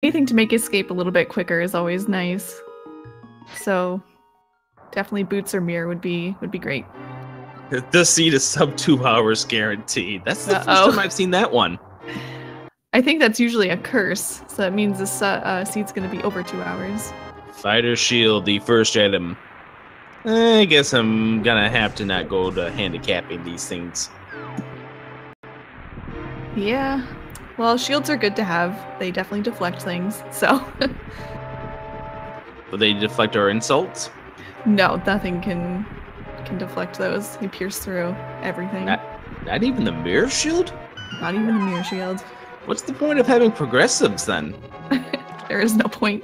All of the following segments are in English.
Anything to make escape a little bit quicker is always nice. So definitely boots or mirror would be great. The seat is sub 2 hours guaranteed. That's the first time I've seen that one. I think that's usually a curse, so that means this seat's going to be over 2 hours. Fighter shield, the first item. I guess I'm gonna have to not go to handicapping these things. Yeah. Well, shields are good to have. They definitely deflect things, so... Will they deflect our insults? No, nothing can deflect those. They pierce through everything. Not even the mirror shield? Not even the mirror shield. What's the point of having progressives, then? There is no point.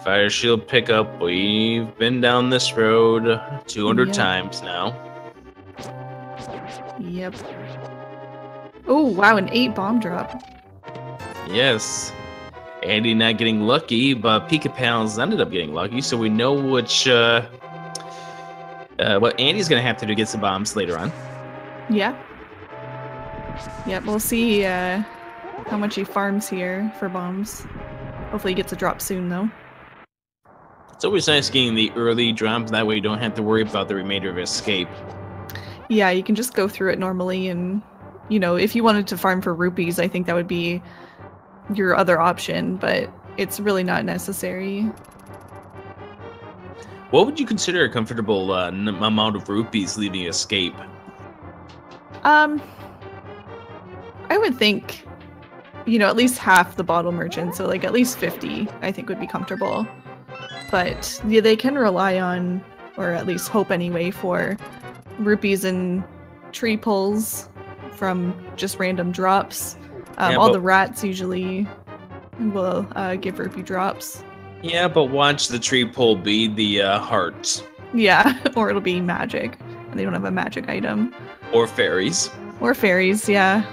Fire shield pickup. We've been down this road 200 times now. Yep. Oh, wow, an 8 bomb drop. Yes. Andy not getting lucky, but Pikapals ended up getting lucky, so we know which what Andy's gonna have to do to get some bombs later on. Yeah. Yep, we'll see how much he farms here for bombs. Hopefully he gets a drop soon, though. It's always nice getting the early drops, that way you don't have to worry about the remainder of escape. Yeah, you can just go through it normally, and, you know, if you wanted to farm for rupees, I think that would be your other option, but it's really not necessary. What would you consider a comfortable amount of rupees leaving escape? I would think, you know, at least half the bottle merchant, so like at least 50, I think would be comfortable. But yeah, they can rely on, or at least hope anyway, for rupees and tree pulls from just random drops. All the rats usually will give rupee drops. Yeah, but watch the tree pull be the hearts. Yeah, or it'll be magic, and they don't have a magic item. Or fairies. Or fairies, yeah.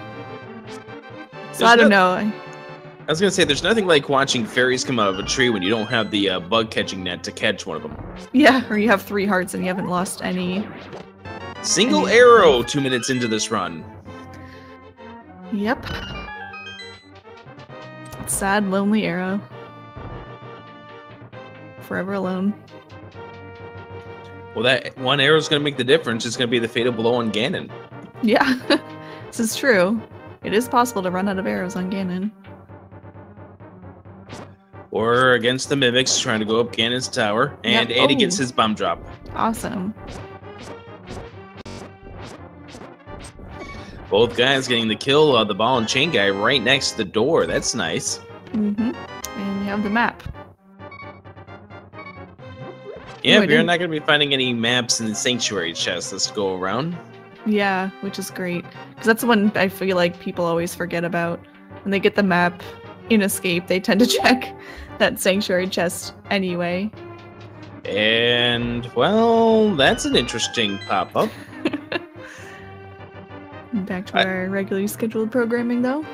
So I don't know. I was gonna say, there's nothing like watching fairies come out of a tree when you don't have the bug catching net to catch one of them. Yeah, or you have 3 hearts and you haven't lost any. Single arrow 2 minutes into this run. Yep. Sad, lonely arrow. Forever alone. Well, that one arrow is going to make the difference. It's going to be the fatal blow on Ganon. Yeah, this is true. It is possible to run out of arrows on Ganon. Or against the Mimics trying to go up Ganon's tower. And Andy gets his bomb drop. Awesome. Both guys getting the kill. The ball and chain guy right next to the door. That's nice. Mm-hmm. And you have the map. Yeah, but you're not going to be finding any maps in the Sanctuary chest this go around. Yeah, which is great. Because that's the one I feel like people always forget about. When they get the map in Escape, they tend to check that Sanctuary chest anyway. And, well, that's an interesting pop-up. Back to our regularly scheduled programming, though.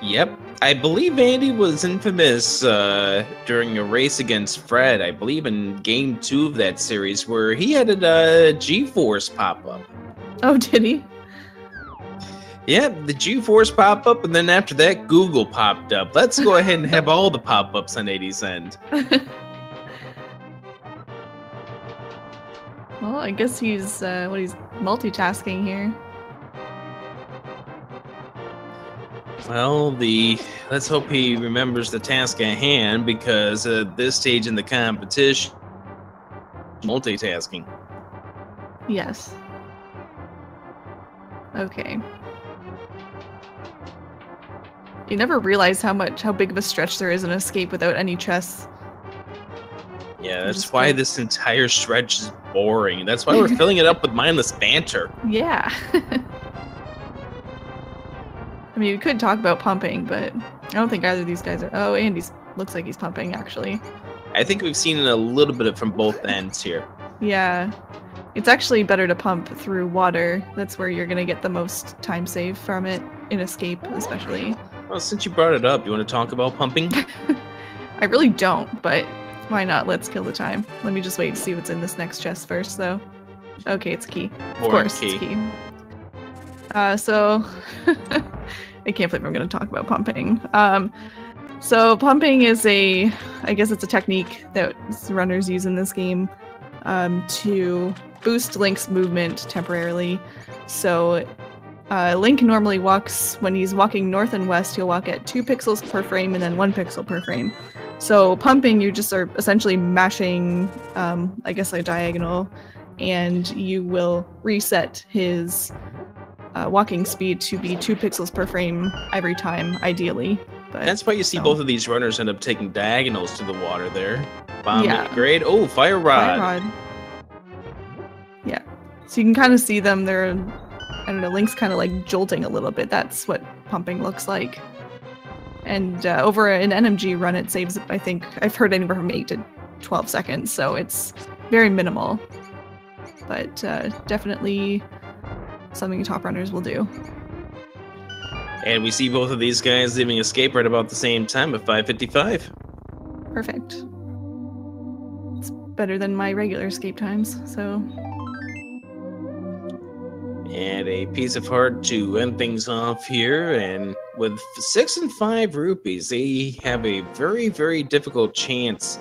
Yep. I believe Andy was infamous during a race against Fred, I believe in Game 2 of that series, where he had a G-Force pop-up. Oh, did he? Yeah, the G-Force pop-up, and then after that, Google popped up. Let's go ahead and have all the pop-ups on 80's end. Well, I guess he's he's multitasking here. Well, let's hope he remembers the task at hand, because at this stage in the competition, multitasking. Yes. Okay. You never realize how big of a stretch there is in Escape without any chests. Yeah, that's why this entire stretch is boring. That's why we're filling it up with mindless banter. Yeah. I mean, we could talk about pumping, but I don't think either of these guys are... Oh, Andy's looks like he's pumping, actually. I think we've seen a little bit of from both ends here. Yeah. It's actually better to pump through water. That's where you're going to get the most time save from it, in Escape especially. Well, since you brought it up, you want to talk about pumping? I really don't, but why not? Let's kill the time. Let me just wait to see what's in this next chest first, though. Okay, it's key. Of course, it's key. So... I can't believe I'm going to talk about pumping. So pumping is I guess it's a technique that runners use in this game to boost Link's movement temporarily. So Link normally walks, when he's walking north and west, he'll walk at 2 pixels per frame and then 1 pixel per frame. So pumping, you just are essentially mashing, I guess, a diagonal, and you will reset his walking speed to be 2 pixels per frame every time, ideally. But, that's why you see both of these runners end up taking diagonals to the water there. Bomb grade. Oh, Fire Rod. Fire Rod. Yeah. So you can kind of see them. They're, I don't know, Link's kind of like jolting a little bit. That's what pumping looks like. And over an NMG run, it saves, I think, I've heard anywhere from 8 to 12 seconds. So it's very minimal. But definitely something top runners will do. And we see both of these guys leaving escape right about the same time at 5:55. Perfect. It's better than my regular escape times, so. And a piece of heart to end things off here. And with 6 and 5 rupees, they have a very, very difficult chance,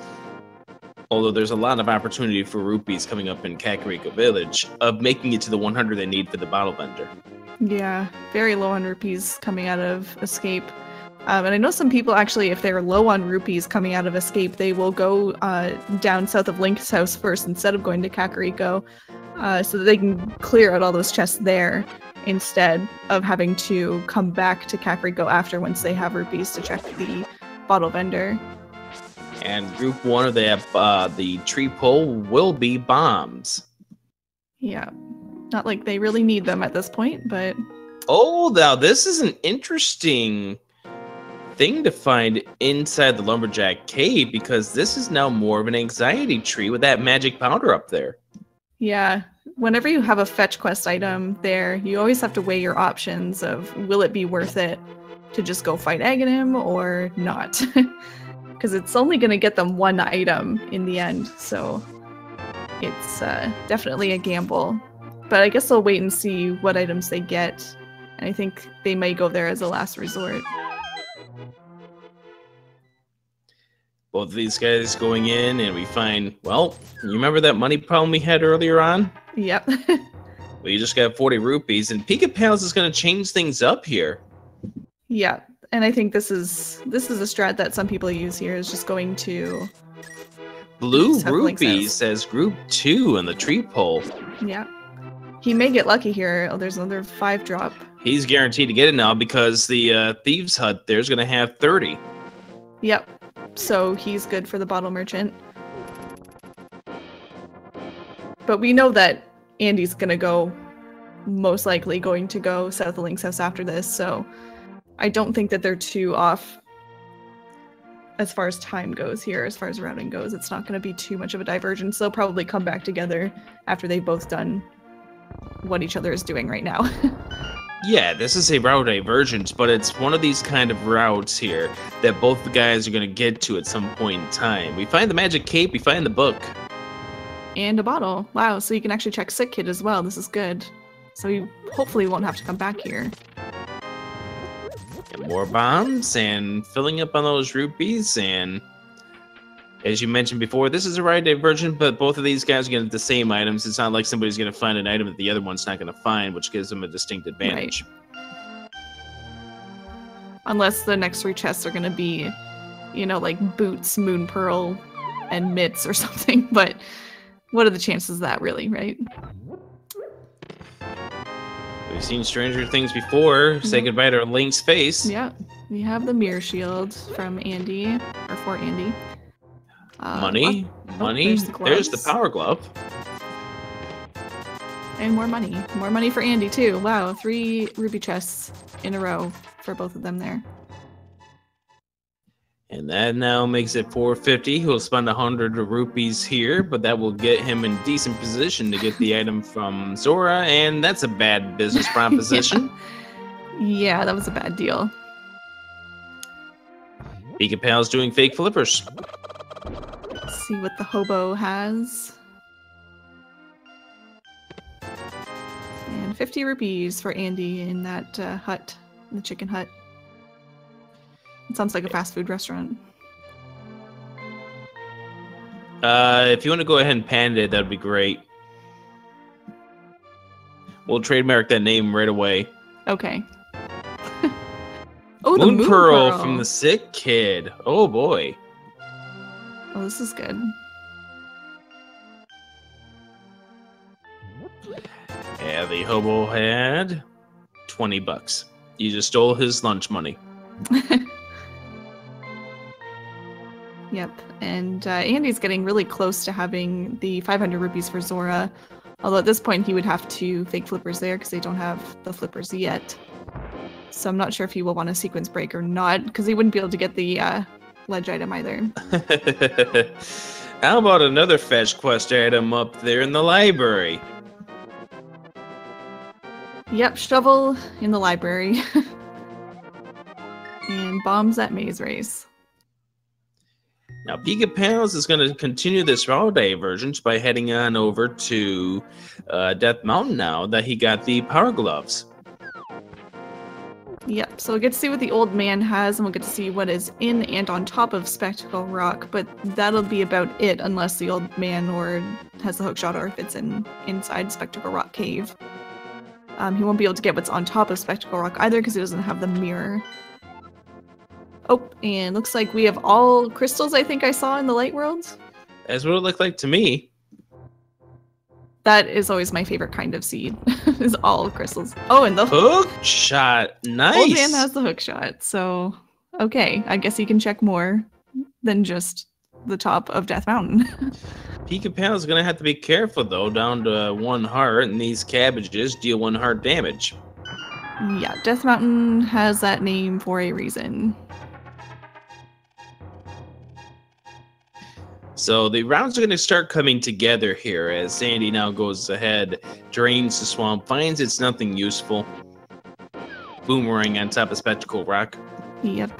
although there's a lot of opportunity for rupees coming up in Kakariko Village, of making it to the 100 they need for the bottle vendor. Yeah, very low on rupees coming out of Escape. And I know some people actually, if they're low on rupees coming out of Escape, they will go down south of Link's house first instead of going to Kakariko, so that they can clear out all those chests there instead of having to come back to Kakariko after once they have rupees to check the bottle vendor. And group 1 of the tree pole will be bombs. Yeah. Not like they really need them at this point, but... Oh, now this is an interesting thing to find inside the Lumberjack Cave, because this is now more of an anxiety tree with that magic powder up there. Yeah. Whenever you have a fetch quest item there, you always have to weigh your options of, will it be worth it to just go fight Aghanim or not? Because it's only going to get them 1 item in the end, so it's definitely a gamble. But I guess I'll wait and see what items they get. And I think they may go there as a last resort. Both of these guys going in, and we find, well, you remember that money problem we had earlier on? Yep. Well, you just got 40 rupees, and Pikapals is going to change things up here. Yeah, and I think this is a strat that some people use here, is just going to... Blue Rupees says group 2 in the tree pole. Yeah. He may get lucky here. Oh, there's another 5 drop. He's guaranteed to get it now because the Thieves' Hut there's going to have 30. Yep. So he's good for the bottle merchant. But we know that Andy's going to go, most likely going to go south of Link's house after this, so I don't think that they're too off as far as time goes here, as far as routing goes. It's not going to be too much of a divergence. They'll probably come back together after they've both done what each other is doing right now. Yeah, this is a route divergence, but it's one of these kind of routes here that both the guys are going to get to at some point in time. We find the magic cape, we find the book. And a bottle. Wow, so you can actually check Sick Kid as well. This is good. So you hopefully won't have to come back here. And more bombs, and filling up on those rupees, and as you mentioned before, this is a right divergent, but both of these guys are going to get the same items. It's not like somebody's going to find an item that the other one's not going to find, which gives them a distinct advantage. Right. Unless the next 3 chests are going to be, you know, like boots, moon pearl, and mitts or something. But what are the chances of that, really, right? We've seen stranger things before. Say goodbye to Link's face. Yeah, we have the mirror shield from Andy, or for Andy. Money. There's the power glove. And more money. More money for Andy, too. Wow, 3 ruby chests in a row for both of them there. And that now makes it 450. He'll spend 100 rupees here, but that will get him in decent position to get the item from Zora, and that's a bad business proposition. Yeah, that was a bad deal. Pikapals doing fake flippers. Let's see what the hobo has. And 50 rupees for Andy in that hut, the chicken hut. It sounds like a fast food restaurant. If you want to go ahead and panda it, that'd be great. We'll trademark that name right away. Okay. Oh, Moon the Moon Pearl Pearl from the Sick Kid. Oh boy. Oh, this is good. Yeah, the hobo had $20. You just stole his lunch money. Yep, and Andy's getting really close to having the 500 rupees for Zora. Although at this point he would have to fake flippers there because they don't have the flippers yet. So I'm not sure if he will want a sequence break or not, because he wouldn't be able to get the ledge item either. How about another fetch quest item up there in the library? Yep, shovel in the library. And bombs at Maze Race. Now, Pikapals is going to continue this route divergence by heading on over to Death Mountain now that he got the power gloves. Yep, so we'll get to see what the old man has, and we'll get to see what is in and on top of Spectacle Rock, but that'll be about it unless the old man or has the hookshot or if it's inside Spectacle Rock Cave. He won't be able to get what's on top of Spectacle Rock either because he doesn't have the mirror. Oh, and looks like we have all crystals I think I saw in the Light World. That's what it looked like to me. That is always my favorite kind of seed, is all crystals. Oh, and the hook shot, nice! Old man has the hook shot, so okay, I guess he can check more than just the top of Death Mountain. Pikapals is going to have to be careful, though, down to 1 heart, and these cabbages deal 1 heart damage. Yeah, Death Mountain has that name for a reason. So the rounds are going to start coming together here as Sandy now goes ahead, drains the swamp, finds it's nothing useful. Boomerang on top of Spectacle Rock. Yep.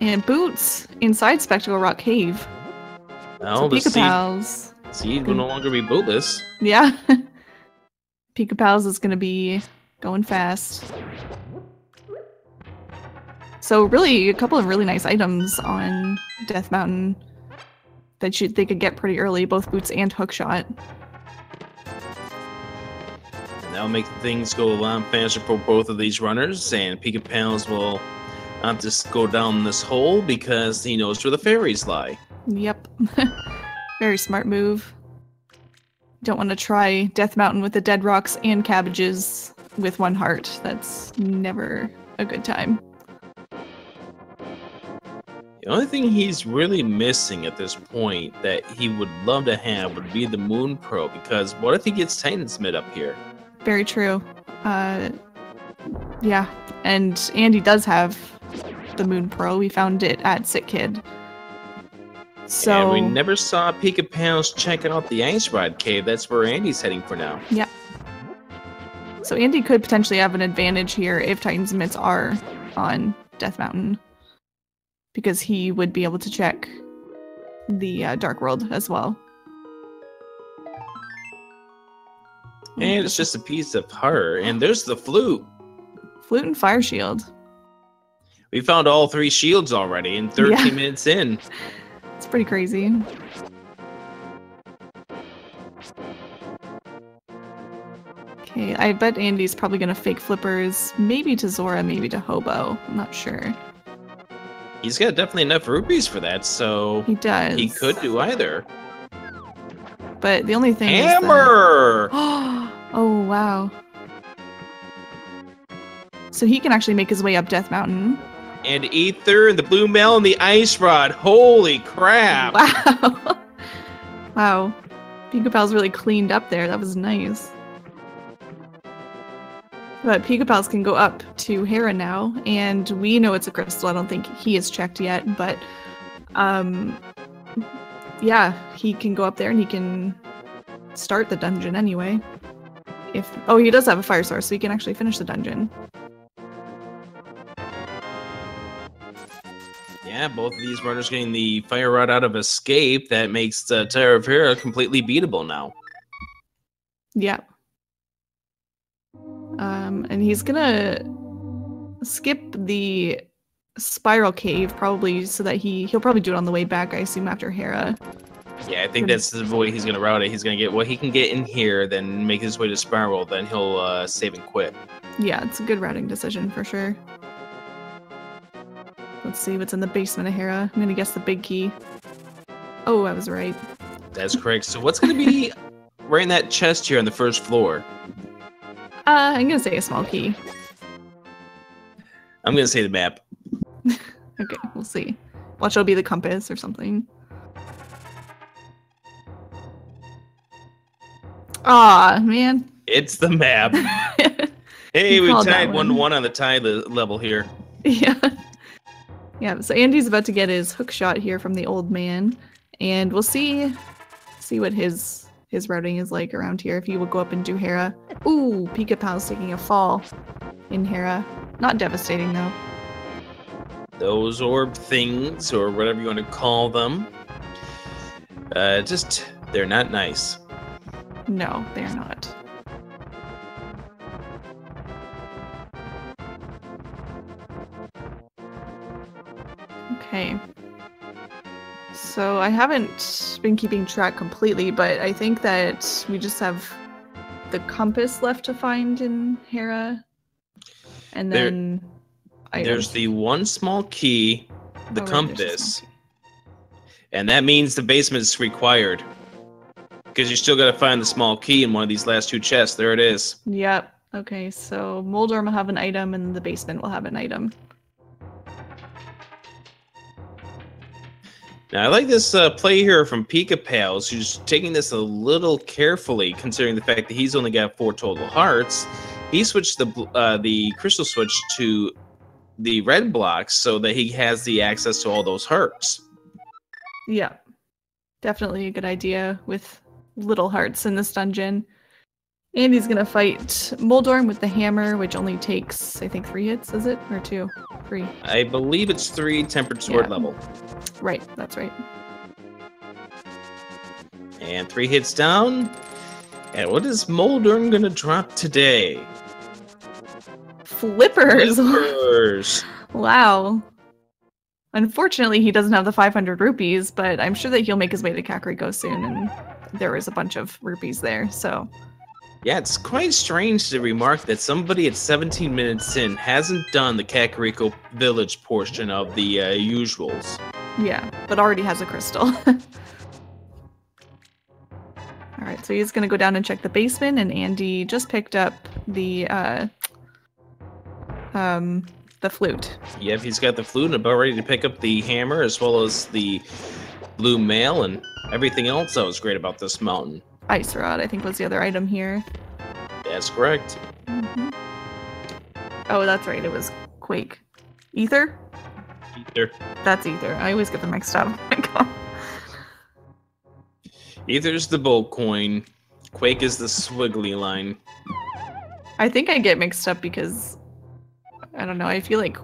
And Boots inside Spectacle Rock Cave. Well, so Pikapals. Seed will no longer be bootless. Yeah. Pikapals is going to be going fast. So really, a couple of really nice items on Death Mountain that they could get pretty early, both Boots and Hookshot. And that'll make things go a lot faster for both of these runners, and Pikapals will not just go down this hole because he knows where the fairies lie. Yep. Very smart move. Don't want to try Death Mountain with the dead rocks and cabbages with 1 heart. That's never a good time. The only thing he's really missing at this point that he would love to have would be the Moon Pearl, because what if he gets Titan's Mid up here? Very true. Yeah, and Andy does have the Moon Pearl. We found it at Sick Kid. So and we never saw Pikapals checking out the Ice Rod Cave. That's where Andy's heading for now. Yeah. So Andy could potentially have an advantage here if Titan's Mitts are on Death Mountain, because he would be able to check the Dark World as well. And it's just a piece of heart. And there's the flute. Flute and Fire Shield. We found all 3 shields already in 13 minutes in. It's pretty crazy. Okay, I bet Andy's probably going to fake flippers, maybe to Zora, maybe to Hobo. I'm not sure. He's got definitely enough rupees for that, so he does. He could do either. But the only thing Hammer! is that... Oh, wow. So he can actually make his way up Death Mountain. And Ether, and the Blue Mail, and the Ice Rod. Holy crap! Wow. Wow. Pikapals really cleaned up there. That was nice. But Pikapals can go up to Hera now, and we know it's a crystal. I don't think he is checked yet, but yeah, he can go up there and he can start the dungeon anyway. Oh, he does have a fire source, so he can actually finish the dungeon. Yeah, both of these runners getting the fire rod out of escape. That makes the Tower of Hera completely beatable now. Yeah. And he's gonna skip the spiral cave probably so that he'll probably do it on the way back, I assume, after Hera. Yeah, I think that's the way he's gonna route it. He's gonna get what he can get in here, then make his way to Spiral, then he'll save and quit. Yeah, it's a good routing decision for sure. Let's see what's in the basement of Hera. I'm gonna guess the big key. Oh, I was right. That's correct. So what's gonna be right in that chest here on the first floor? I'm gonna say a small key. I'm gonna say the map. Okay, we'll see. Watch, it'll be the compass or something. Aw, man. It's the map. Hey, we called tied that 1-1 on the tie level here. Yeah. Yeah, so Andy's about to get his hook shot here from the old man, and we'll see what his routing is like around here if he will go up and do Hera. Ooh, Pikapals taking a fall in Hera. Not devastating though. Those orb things, or whatever you want to call them, they're not nice. No, they're not. Okay. So I haven't been keeping track completely, but I think that we just have the compass left to find in Hera. And then there's the one small key, the compass, key. And that means the basement is required. Because you still got to find the small key in one of these last two chests. There it is. Yep. Okay, so Moldorm will have an item and the basement will have an item. Now, I like this play here from Pikapals, who's taking this a little carefully, considering the fact that he's only got 4 total hearts. He switched the crystal switch to the red blocks so that he has the access to all those hearts. Yeah, definitely a good idea with little hearts in this dungeon. And he's gonna fight Moldorm with the hammer, which only takes, I think, 3 hits, is it? Or 2? 3. I believe it's 3 tempered sword level. Right, that's right. And 3 hits down. And what is Moldorm gonna drop today? Flippers! Flippers! Wow. Unfortunately, he doesn't have the 500 rupees, but I'm sure that he'll make his way to Kakariko soon, and there was a bunch of rupees there, so... Yeah, it's quite strange to remark that somebody at 17 minutes in hasn't done the Kakariko village portion of the usuals. Yeah, but already has a crystal. Alright, so he's gonna go down and check the basement, and Andy just picked up the flute. Yep, he's got the flute and about ready to pick up the hammer, as well as the blue mail and everything else that was great about this mountain. Ice rod, I think, was the other item here. That's correct. Mm-hmm. Oh, that's right. It was Quake. Ether? Ether. That's Ether. I always get them mixed up. Oh my god. Ether's the bolt coin. Quake is the swiggly line. I think I get mixed up because, I don't know, I feel like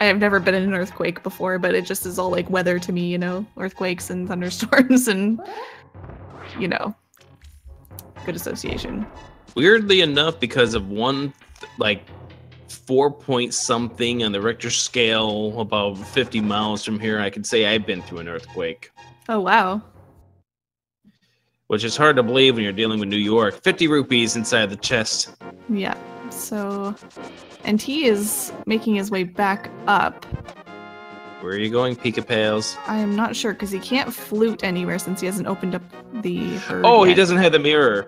I've never been in an earthquake before, but it just is all like weather to me, you know? Earthquakes and thunderstorms and... you know, good association. Weirdly enough, because of one, 4 point something on the Richter scale, about 50 miles from here, I could say I've been through an earthquake. Oh, wow. Which is hard to believe when you're dealing with New York. 50 rupees inside the chest. Yeah, so... and he is making his way back up. Where are you going, Pikapals? I am not sure, because he can't flute anywhere since he hasn't opened up the herd he yet. doesn't have the mirror.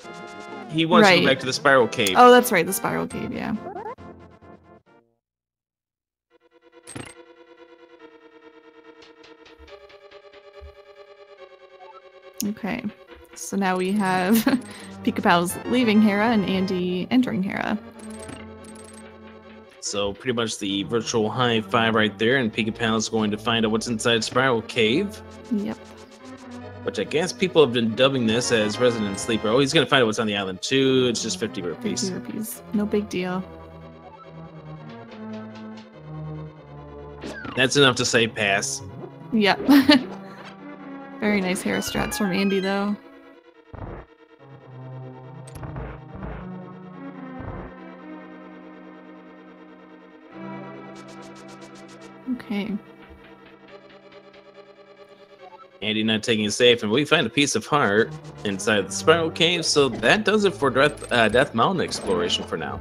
He wants to go back to the spiral cave. Oh, that's right, the spiral cave, yeah. Okay, so now we have Pikapals leaving Hera and Andy entering Hera. So pretty much the virtual high five right there, and Pikapals is going to find out what's inside Spiral Cave. Yep. Which I guess people have been dubbing this as Resident Sleeper. Oh, he's going to find out what's on the island too. It's just 50 rupees. 50 rupees. No big deal. That's enough to say pass. Yep. Very nice hair strats from Andy though. Okay. Andy not taking it safe, and we find a piece of heart inside the spiral cave, so that does it for Death Mountain exploration for now.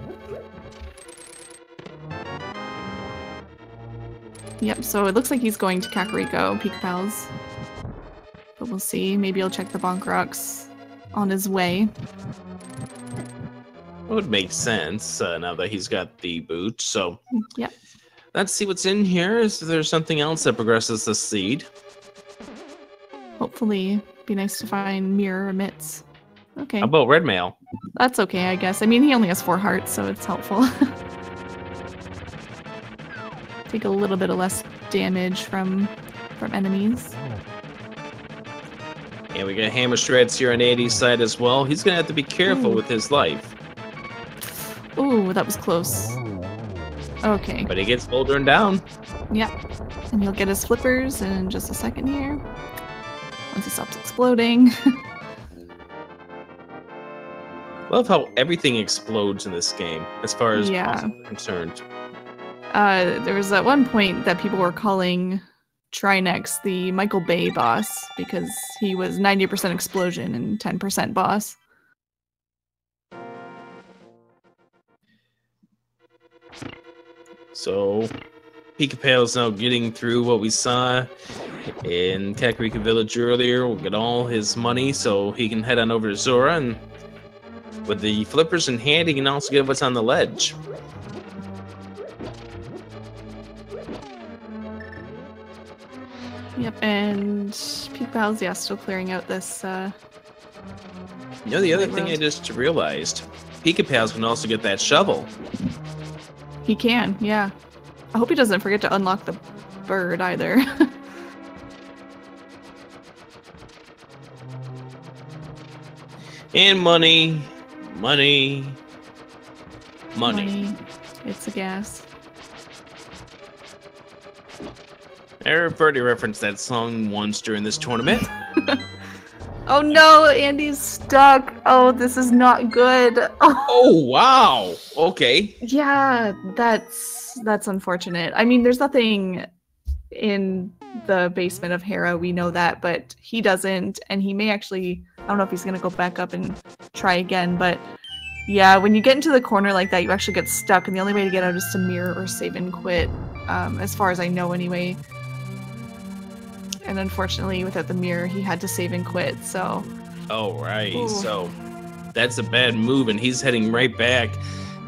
Yep, so it looks like he's going to Kakariko, Pikapals. But we'll see. Maybe he'll check the bonk rocks on his way. It would make sense now that he's got the boot, so Yep. let's see what's in here. Is there something else that progresses the seed? Hopefully. Be nice to find mirror emits. Okay. How about red mail? That's okay, I guess. I mean, he only has 4 hearts, so it's helpful. Take a little bit of less damage from enemies. And we got hammer shreds here on Andy's side as well. He's gonna have to be careful with his life. Ooh, that was close. Okay. But he gets bouldering down. Yep. And he'll get his flippers in just a second here. Once he stops exploding. Love how everything explodes in this game, as far as I'm concerned. There was at one point that people were calling Trinex the Michael Bay boss because he was 90% explosion and 10% boss. So, Pikapals now getting through what we saw in Kakariko Village earlier. We'll get all his money so he can head on over to Zora, and with the flippers in hand, he can also get what's on the ledge. Yep, and Pikapals, yeah, still clearing out this. You know, the other thing I just realized, Pikapals can also get that shovel. He can, yeah. I hope he doesn't forget to unlock the bird either. And money, money, money. It's a gas. Everybody referenced that song once during this tournament. Oh no, Andy's stuck. Oh, this is not good. Oh wow. Okay. Yeah, that's unfortunate. I mean, there's nothing in the basement of Hera, we know that, but he doesn't, and he may actually, I don't know if he's gonna go back up and try again, but yeah, when you get into the corner like that, you actually get stuck, and the only way to get out is to mirror or save and quit, as far as I know anyway. And unfortunately, without the mirror, he had to save and quit, so... Oh, right. Ooh. So that's a bad move, and he's heading right back.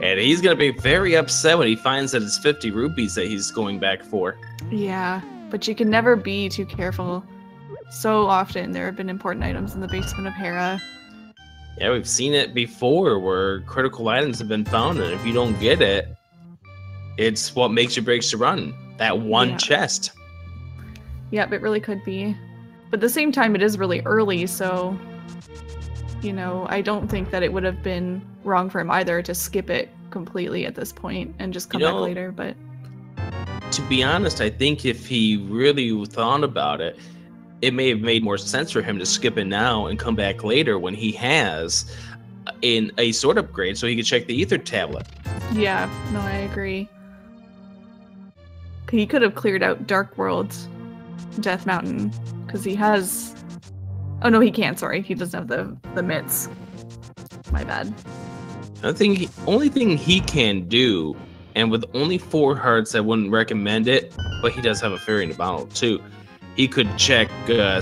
And he's going to be very upset when he finds that it's 50 rupees that he's going back for. Yeah, but you can never be too careful. So often there have been important items in the basement of Hera. Yeah, we've seen it before where critical items have been found, and if you don't get it, it's what makes or breaks the run. That one chest. Yep, it really could be. But at the same time, it is really early, so... You know, I don't think that it would have been wrong for him either to skip it completely at this point and just come back later, but... To be honest, I think if he really thought about it, it may have made more sense for him to skip it now and come back later when he has in a sword upgrade so he could check the ether tablet. Yeah, no, I agree. He could have cleared out Dark World, Death Mountain, because he has... Oh no, he can't, sorry. He doesn't have the mitts. My bad. Only thing he can do, and with only 4 hearts, I wouldn't recommend it, but he does have a fairy in the bottle too. He could check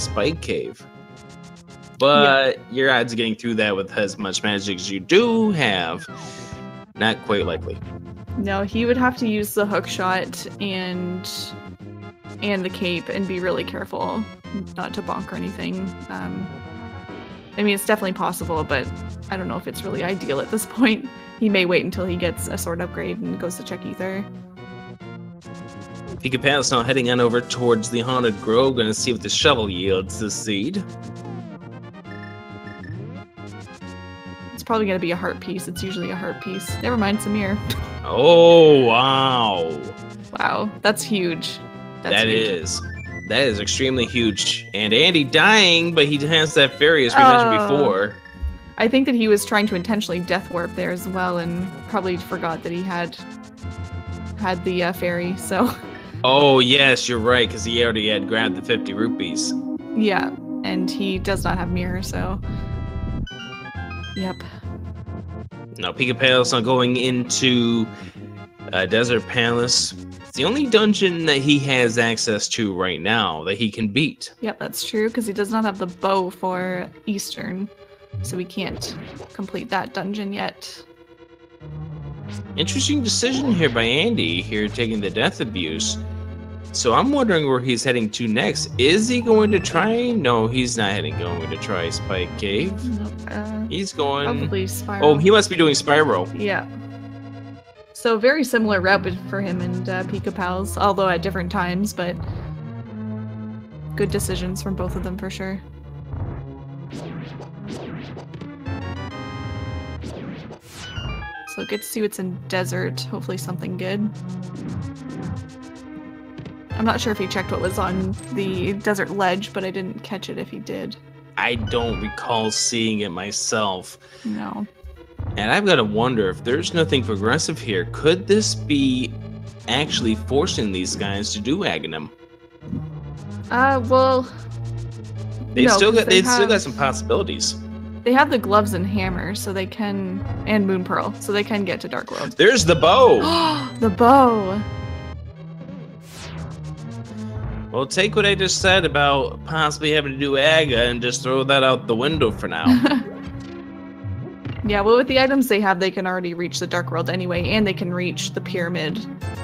Spike Cave. But your odds of getting through that with as much magic as you do have, not quite likely. No, he would have to use the hook shot and the cape and be really careful not to bonk or anything. I mean, it's definitely possible, but I don't know if it's really ideal at this point. He may wait until he gets a sword upgrade and goes to check ether. Pikapals now heading on over towards the Haunted Grove, gonna see if the shovel yields the seed. It's probably gonna be a heart piece. It's usually a heart piece. Never mind, Samir. Oh, wow. Wow, that's huge. That is extremely huge. And Andy dying, but he has that fairy as we mentioned before. I think that he was trying to intentionally death warp there as well and probably forgot that he had had the ferry, so. Oh, yes, you're right, because he already had grabbed the 50 rupees. Yeah, and he does not have mirror, so. Yep. Now, Pikapals are going into Desert Palace. It's the only dungeon that he has access to right now that he can beat. Yep, that's true, because he does not have the bow for Eastern, so we can't complete that dungeon yet. Interesting decision here by Andy, here taking the death abuse. So I'm wondering where he's heading to next. Is he going to try? No, he's not going to try Spike Cave. Nope, he's going... Probably Spiral. Oh, he must be doing Spiral. Yeah. So very similar route for him and Pikapals, although at different times, but good decisions from both of them for sure. So good to see what's in Desert. Hopefully something good. I'm not sure if he checked what was on the Desert Ledge, but I didn't catch it if he did. I don't recall seeing it myself. No. And I've got to wonder if there's nothing progressive here. Could this be actually forcing these guys to do Aghanim? Well... They've still got some possibilities. They have the gloves and hammer, so they can... And Moon Pearl, so they can get to Dark World. There's the bow! The bow! Well, take what I just said about possibly having to do Aga and just throw that out the window for now. Yeah, well, with the items they have, they can already reach the Dark World anyway, and they can reach the pyramid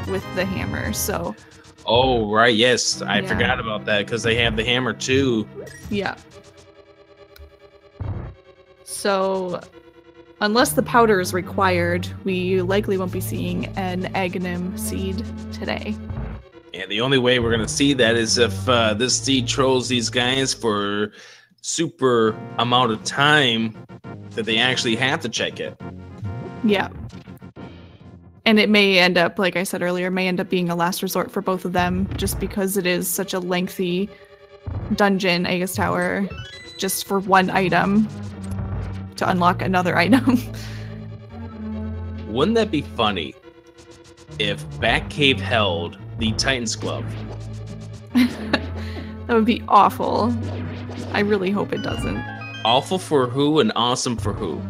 with the hammer, so... Oh, right, yes. I forgot about that, because they have the hammer, too. Yeah. So, unless the powder is required, we likely won't be seeing an Aghanim seed today. Yeah, the only way we're going to see that is if this seed trolls these guys for super amount of time that they actually have to check it. Yeah. And it may end up, like I said earlier, may end up being a last resort for both of them, just because it is such a lengthy dungeon, Aegis Tower, just for one item to unlock another item. Wouldn't that be funny if Batcave held the Titan's Glove? That would be awful. I really hope it doesn't. Awful for who and awesome for who?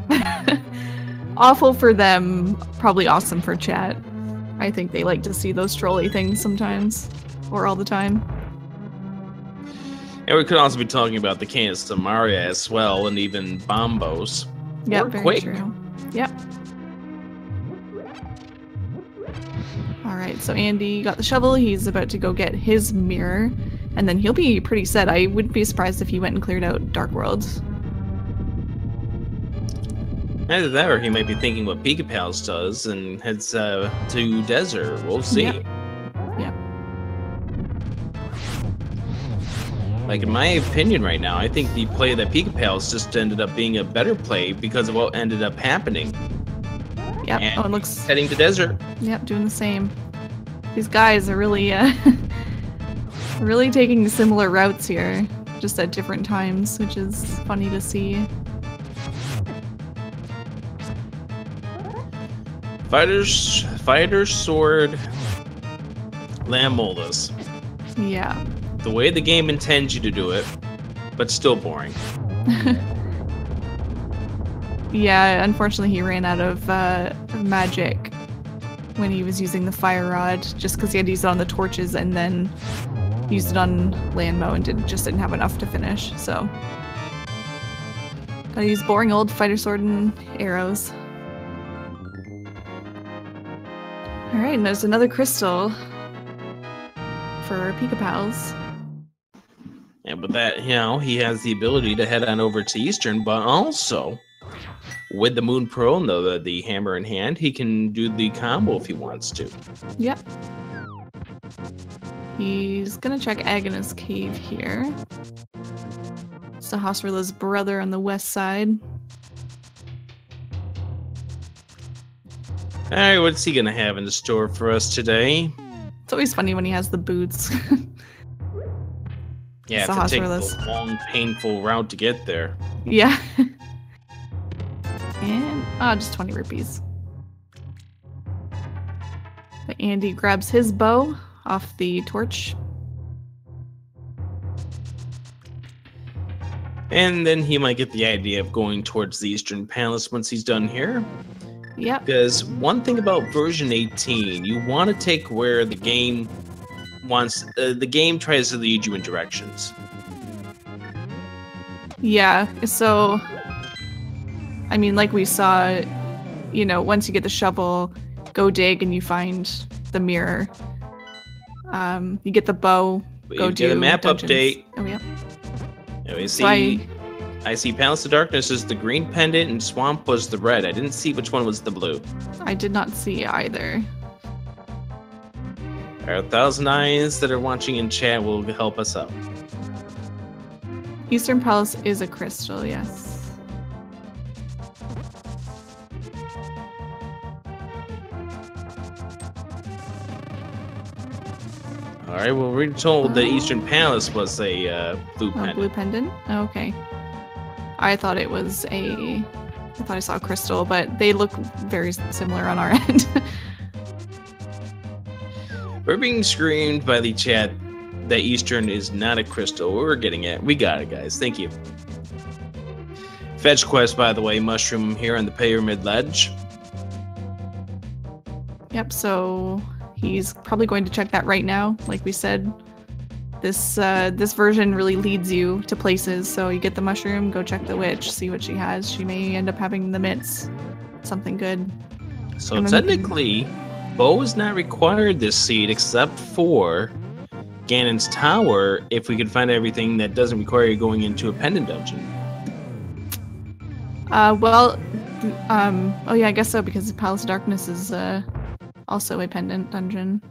Awful for them, probably awesome for chat. I think they like to see those trolley things sometimes, or all the time. And we could also be talking about the Canis Samaria as well, and even Bombos. Yeah, or very Quake. true. Yep. Alright, so Andy got the shovel, he's about to go get his mirror, and then he'll be pretty set. I wouldn't be surprised if he went and cleared out Dark World. Either that, or he might be thinking what Pikapals does and heads to Desert. We'll see. Yep. Yep. Like, in my opinion right now, I think the play that Pikapals just ended up being a better play because of what ended up happening. Yep. And oh, it looks... heading to Desert. Yep, doing the same. These guys are really, really taking similar routes here, just at different times, which is funny to see. Fighter's sword, Lamb Moldus. Yeah. The way the game intends you to do it, but still boring. Yeah, unfortunately he ran out of magic when he was using the fire rod, just because he had used it on the torches and then used it on Landmo and just didn't have enough to finish, so. Gotta use boring old fighter sword and arrows. Alright, and there's another crystal for Pikapals. And with that, you know, he has the ability to head on over to Eastern, but also with the Moon Pearl and the hammer in hand, he can do the combo if he wants to. Yep. He's gonna check Aghanis Cave here. Sahasrarla's brother on the west side. Alright, what's he gonna have in the store for us today? It's always funny when he has the boots. Yeah, have to take the long, painful route to get there. Yeah. And, just 20 rupees. But Andy grabs his bow off the torch. And then he might get the idea of going towards the Eastern Palace once he's done here. Yep. Because one thing about version 18, you want to take where the game wants. The game tries to lead you in directions. Yeah. So, I mean, like we saw, you know, once you get the shovel, go dig and you find the mirror. You get the bow. But go you do get a map dungeons. update. Oh yeah. And we So see. I see Palace of Darkness is the green pendant and Swamp was the red. I didn't see which one was the blue. I did not see either. Our 1,000 eyes that are watching in chat will help us out. Eastern Palace is a crystal, yes. All right, well, we're told that Eastern Palace was a blue pendant. Blue pendant? Oh, okay. I thought it was I thought I saw a crystal, but they look very similar on our end. We're being screamed by the chat that Eastern is not a crystal. We're getting it. We got it, guys. Thank you. Fetch quest, by the way, mushroom here on the Pyramid Ledge. Yep, so he's probably going to check that right now. Like we said, this version really leads you to places. So you get the mushroom, go check the witch, see what she has. She may end up having the mitts. Something good. So technically, bow is not required this seed except for Ganon's Tower if we can find everything that doesn't require you going into a pendant dungeon. Oh yeah, I guess so, because Palace of Darkness is also a pendant dungeon.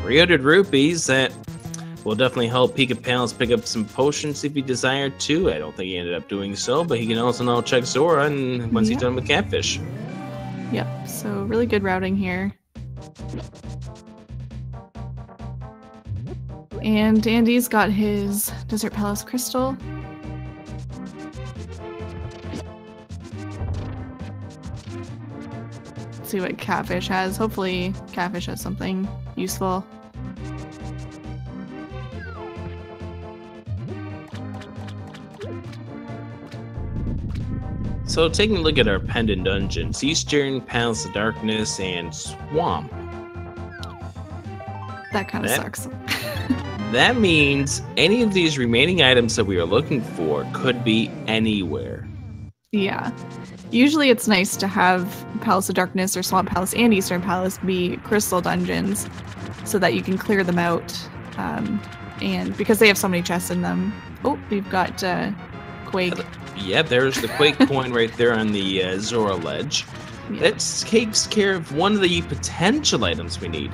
300 rupees, that will definitely help Pikapals pick up some potions if he desired to. I don't think he ended up doing so, but he can also now check Zora and once he's done with Catfish. Yep, so really good routing here. And Andy's got his Desert Palace Crystal. Let's see what Catfish has. Hopefully Catfish has something useful. So taking a look at our pendant dungeons, Eastern, Palace of Darkness, and Swamp. That kind of sucks. That means any of these remaining items that we are looking for could be anywhere. Yeah. Usually it's nice to have Palace of Darkness or Swamp Palace and Eastern Palace be crystal dungeons so that you can clear them out. And because they have so many chests in them. Oh, we've got Quake. Yeah, there's the Quake coin right there on the Zora ledge. Yeah. That takes care of one of the potential items we need.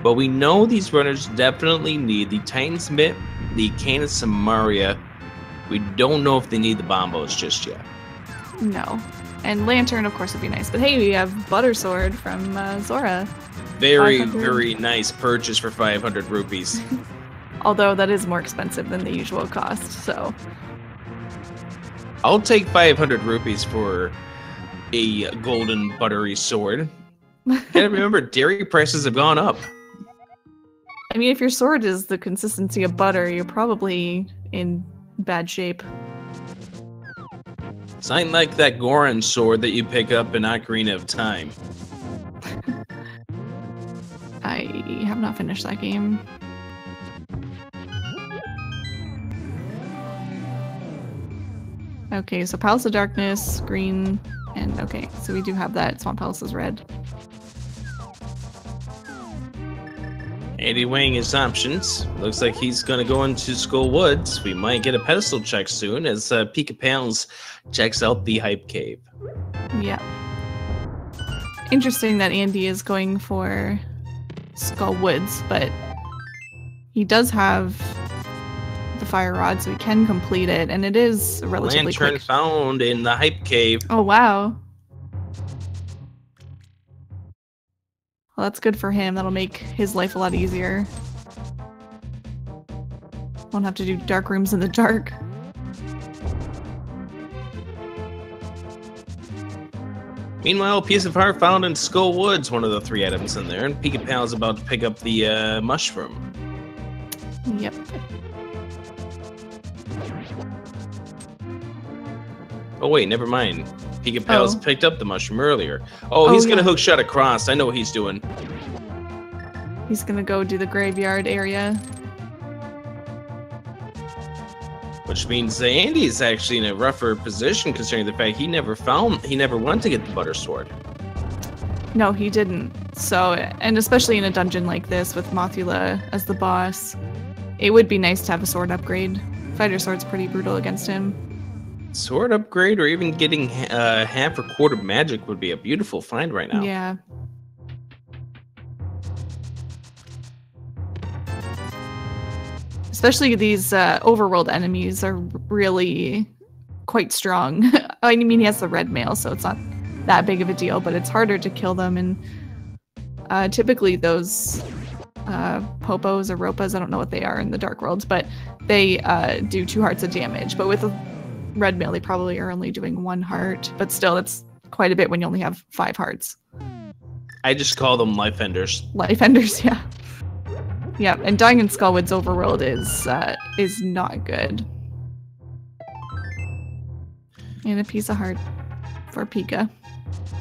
But we know these runners definitely need the Titan's Mitt, the Cane of Samaria. We don't know if they need the Bombos just yet. No. And Lantern, of course, would be nice. But hey, we have Butter Sword from Zora. Very, 500. very nice purchase for 500 rupees. Although that is more expensive than the usual cost, so... I'll take 500 rupees for a golden buttery sword. Gotta remember, dairy prices have gone up. I mean, if your sword is the consistency of butter, you're probably in bad shape. It's not like that Goron sword that you pick up in Ocarina of Time. I have not finished that game. Okay, so Palace of Darkness, green, and okay, so we do have that. Swamp Palace is red. Andy weighing his options. Looks like he's going to go into Skull Woods. We might get a pedestal check soon as Pikapals checks out the Hype Cave. Yeah. Interesting that Andy is going for Skull Woods, but he does have the fire rod, so we can complete it, and it is relatively Lantern quick. found in the Hype Cave. Oh, wow. Well, that's good for him. That'll make his life a lot easier. Won't have to do dark rooms in the dark. Meanwhile, piece of heart found in Skull Woods, one of the 3 items in there, and Pikapal is about to pick up the mushroom. Yep. Oh wait, never mind. Pikapal's picked up the mushroom earlier. Oh, he's gonna hook shot across. I know what he's doing. He's gonna go do the graveyard area. Which means Andy's actually in a rougher position considering the fact he never went to get the butter sword. No, he didn't. So, and especially in a dungeon like this with Mothula as the boss, it would be nice to have a sword upgrade. Fighter sword's pretty brutal against him. Sword upgrade or even getting half or quarter magic would be a beautiful find right now. Yeah. Especially these overworld enemies are really quite strong. I mean, he has the red mail, so it's not that big of a deal, but it's harder to kill them. And typically those popos or ropas, I don't know what they are in the Dark Worlds, but they do 2 hearts of damage. But with a red mail, they probably are only doing 1 heart. But still, it's quite a bit when you only have 5 hearts. I just call them life enders. Life enders, yeah. Yeah, and dying in Skullwood's overworld is not good. And a piece of heart for Pika.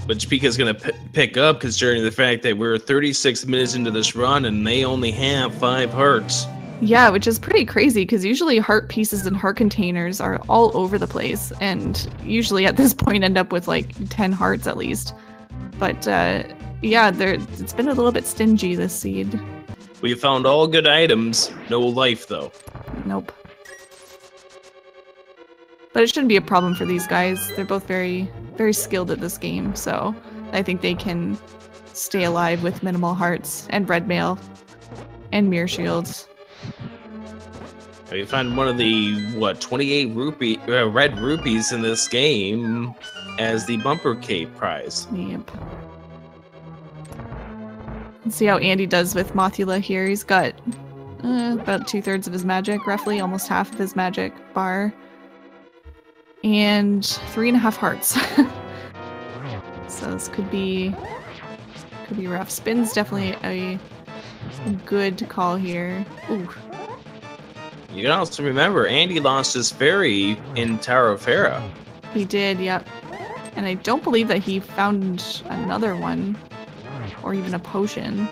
Which Pika's gonna pick up considering the fact that we're 36 minutes into this run and they only have 5 hearts. Yeah, which is pretty crazy because usually heart pieces and heart containers are all over the place and usually at this point end up with like 10 hearts at least. But yeah, it's been a little bit stingy, this seed. We found all good items, no life though. Nope. But it shouldn't be a problem for these guys. They're both very, very skilled at this game, so I think they can stay alive with minimal hearts and red mail and mirror shields. We found one of the 28 red rupees in this game as the bumper cape prize. Yep. Let's see how Andy does with Mothula here. He's got about 2/3 of his magic, roughly, almost half of his magic bar. And 3.5 hearts. So this could be rough. Spin's definitely a good call here. Ooh. You can also remember Andy lost his fairy in Tower of Farah. He did, yep. And I don't believe that he found another one. Or even a potion.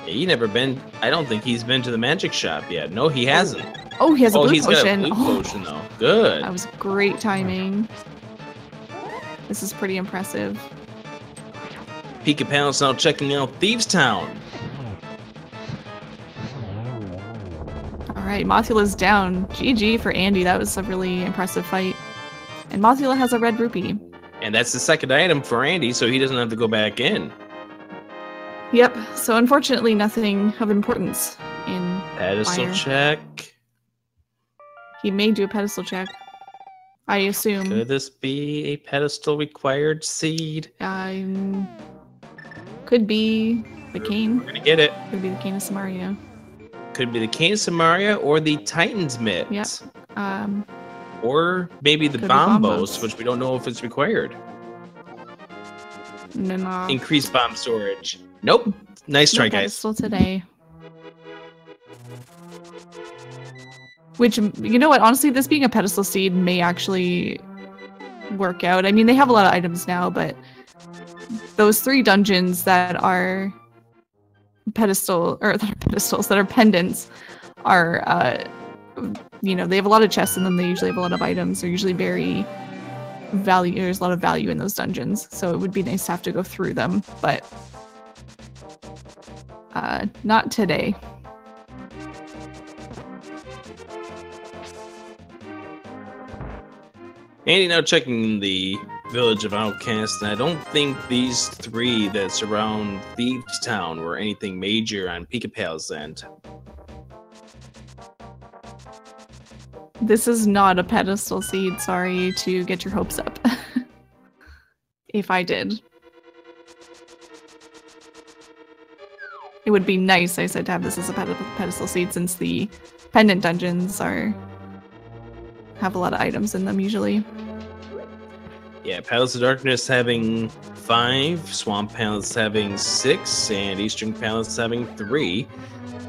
He never been. I don't think he's been to the magic shop yet. No, he hasn't. Oh, he has a blue he's potion. Got a blue potion though. Good. That was great timing. This is pretty impressive. Pikapals now checking out Thieves Town. All right, Mothula's down. GG for Andy. That was a really impressive fight. And Mothula has a red rupee. And that's the second item for Andy, so he doesn't have to go back in. Yep, so unfortunately nothing of importance in Pedestal fire. check. He may do a pedestal check, I assume. Could this be a pedestal required seed? Could be the cane. We're gonna get it. Could be the cane of Samaria. Could be the cane of Samaria or the Titan's Mitt. Yep. Or maybe the bombos, which we don't know if it's required. No. Increased bomb storage. Nope. Nice try, guys. Pedestal today. Which, you know what? Honestly, this being a pedestal seed may actually work out. I mean, they have a lot of items now, but those 3 dungeons that are pedestals, that are pendants, are, you know, they have a lot of chests in them. They usually have a lot of items. They're usually very there's a lot of value in those dungeons, so it would be nice to have to go through them, but not today. Andy now checking the village of Outcast, and I don't think these 3 that surround Thieves Town were anything major on Pikapal's end. This is not a pedestal seed, sorry to get your hopes up. If I did. It would be nice, I said, to have this as a pedestal seed since the pendant dungeons have a lot of items in them usually. Yeah, Palace of Darkness having 5, Swamp Palace having 6, and Eastern Palace having 3.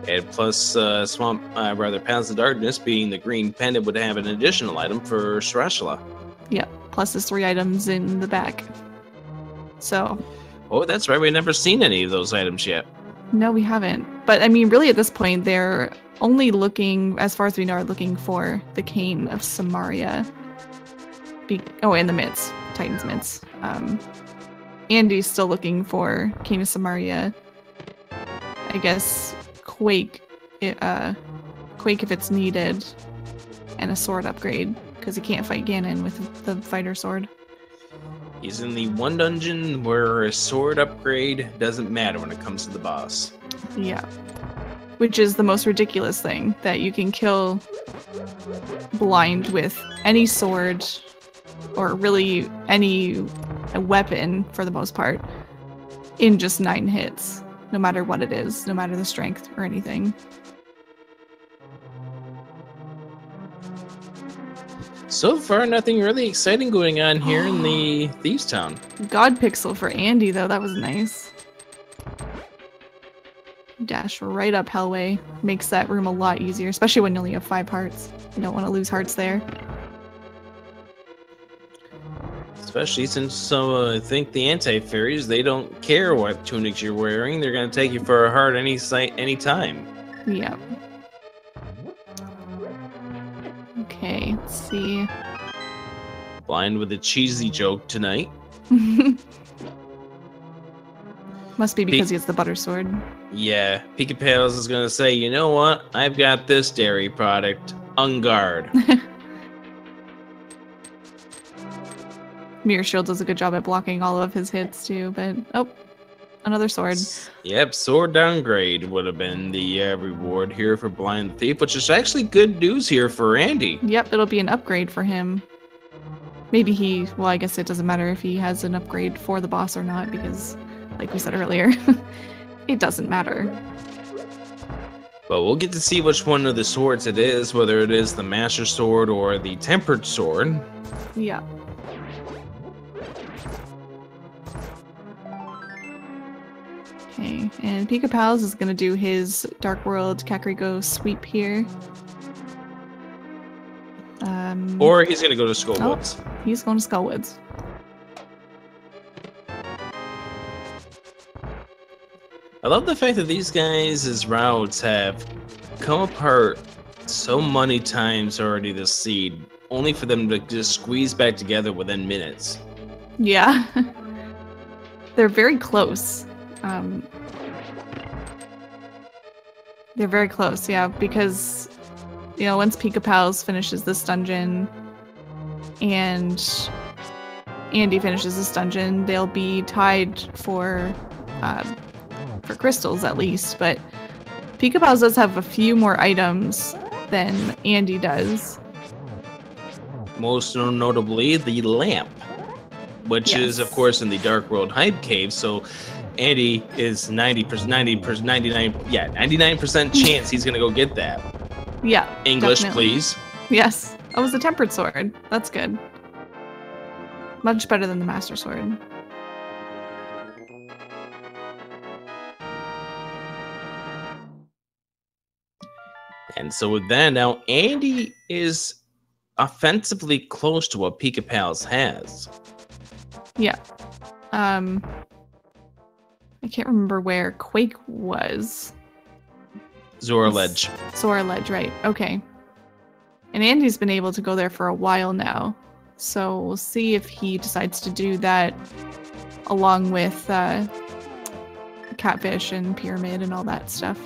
And plus Palace of Darkness being the green pendant would have an additional item for Shrashla. Yep, plus his 3 items in the back. So. Oh, that's right. We've never seen any of those items yet. No, we haven't. But I mean, really, at this point, they're only looking, as far as we know, are looking for the Cane of Samaria. And the Mitts, Titan's Mitts. Andy's still looking for Cane of Samaria. I guess Quake if it's needed, and a sword upgrade because he can't fight Ganon with the fighter sword. He's in the one dungeon where a sword upgrade doesn't matter when it comes to the boss. Yeah. Which is the most ridiculous thing, that you can kill blind with any sword, or really any weapon for the most part, in just 9 hits, no matter what it is, no matter the strength or anything. So far, nothing really exciting going on here in the Thieves Town. God Pixel for Andy, though. That was nice. Dash right up Hellway. Makes that room a lot easier, especially when you only have 5 hearts. You don't want to lose hearts there. Especially since I think the anti-fairies, they don't care what tunics you're wearing. They're going to take you for a heart any time. Yeah. Okay, let's see. Blind with a cheesy joke tonight. Must be because he has the butter sword. Yeah, Pikapals is going to say, you know what? I've got this dairy product. On guard. Mirror Shield does a good job at blocking all of his hits too, but another sword. Yep, sword downgrade would have been the reward here for Blind Thief, which is actually good news here for Andy. Yep, it'll be an upgrade for him. Maybe well, I guess it doesn't matter if he has an upgrade for the boss or not, because, like we said earlier, it doesn't matter. But we'll get to see which one of the swords it is, whether it is the Master Sword or the Tempered Sword. Yeah. Okay, and Pikapals is going to do his Dark World Kakariko sweep here. Or he's going to go to Skullwoods. Oh, he's going to Skullwoods. I love the fact that these guys' routes have come apart so many times already this seed, only for them to just squeeze back together within minutes. Yeah. They're very close. They're very close, yeah, because, you know, once Pikapals finishes this dungeon and Andy finishes this dungeon, they'll be tied for crystals at least, but Pikapals does have a few more items than Andy does. Most notably, the lamp, which is, of course, in the Dark World Hype Cave, so Andy is 99% chance he's gonna go get that. Yeah. English, definitely. please. Yes. Oh, it was a tempered sword. That's good. Much better than the Master Sword. And so with that, now Andy is offensively close to what Pikapals has. Yeah. I can't remember where Quake was. Zora Ledge. Zora Ledge, right. Okay. And Andy's been able to go there for a while now. So we'll see if he decides to do that along with Catfish and Pyramid and all that stuff.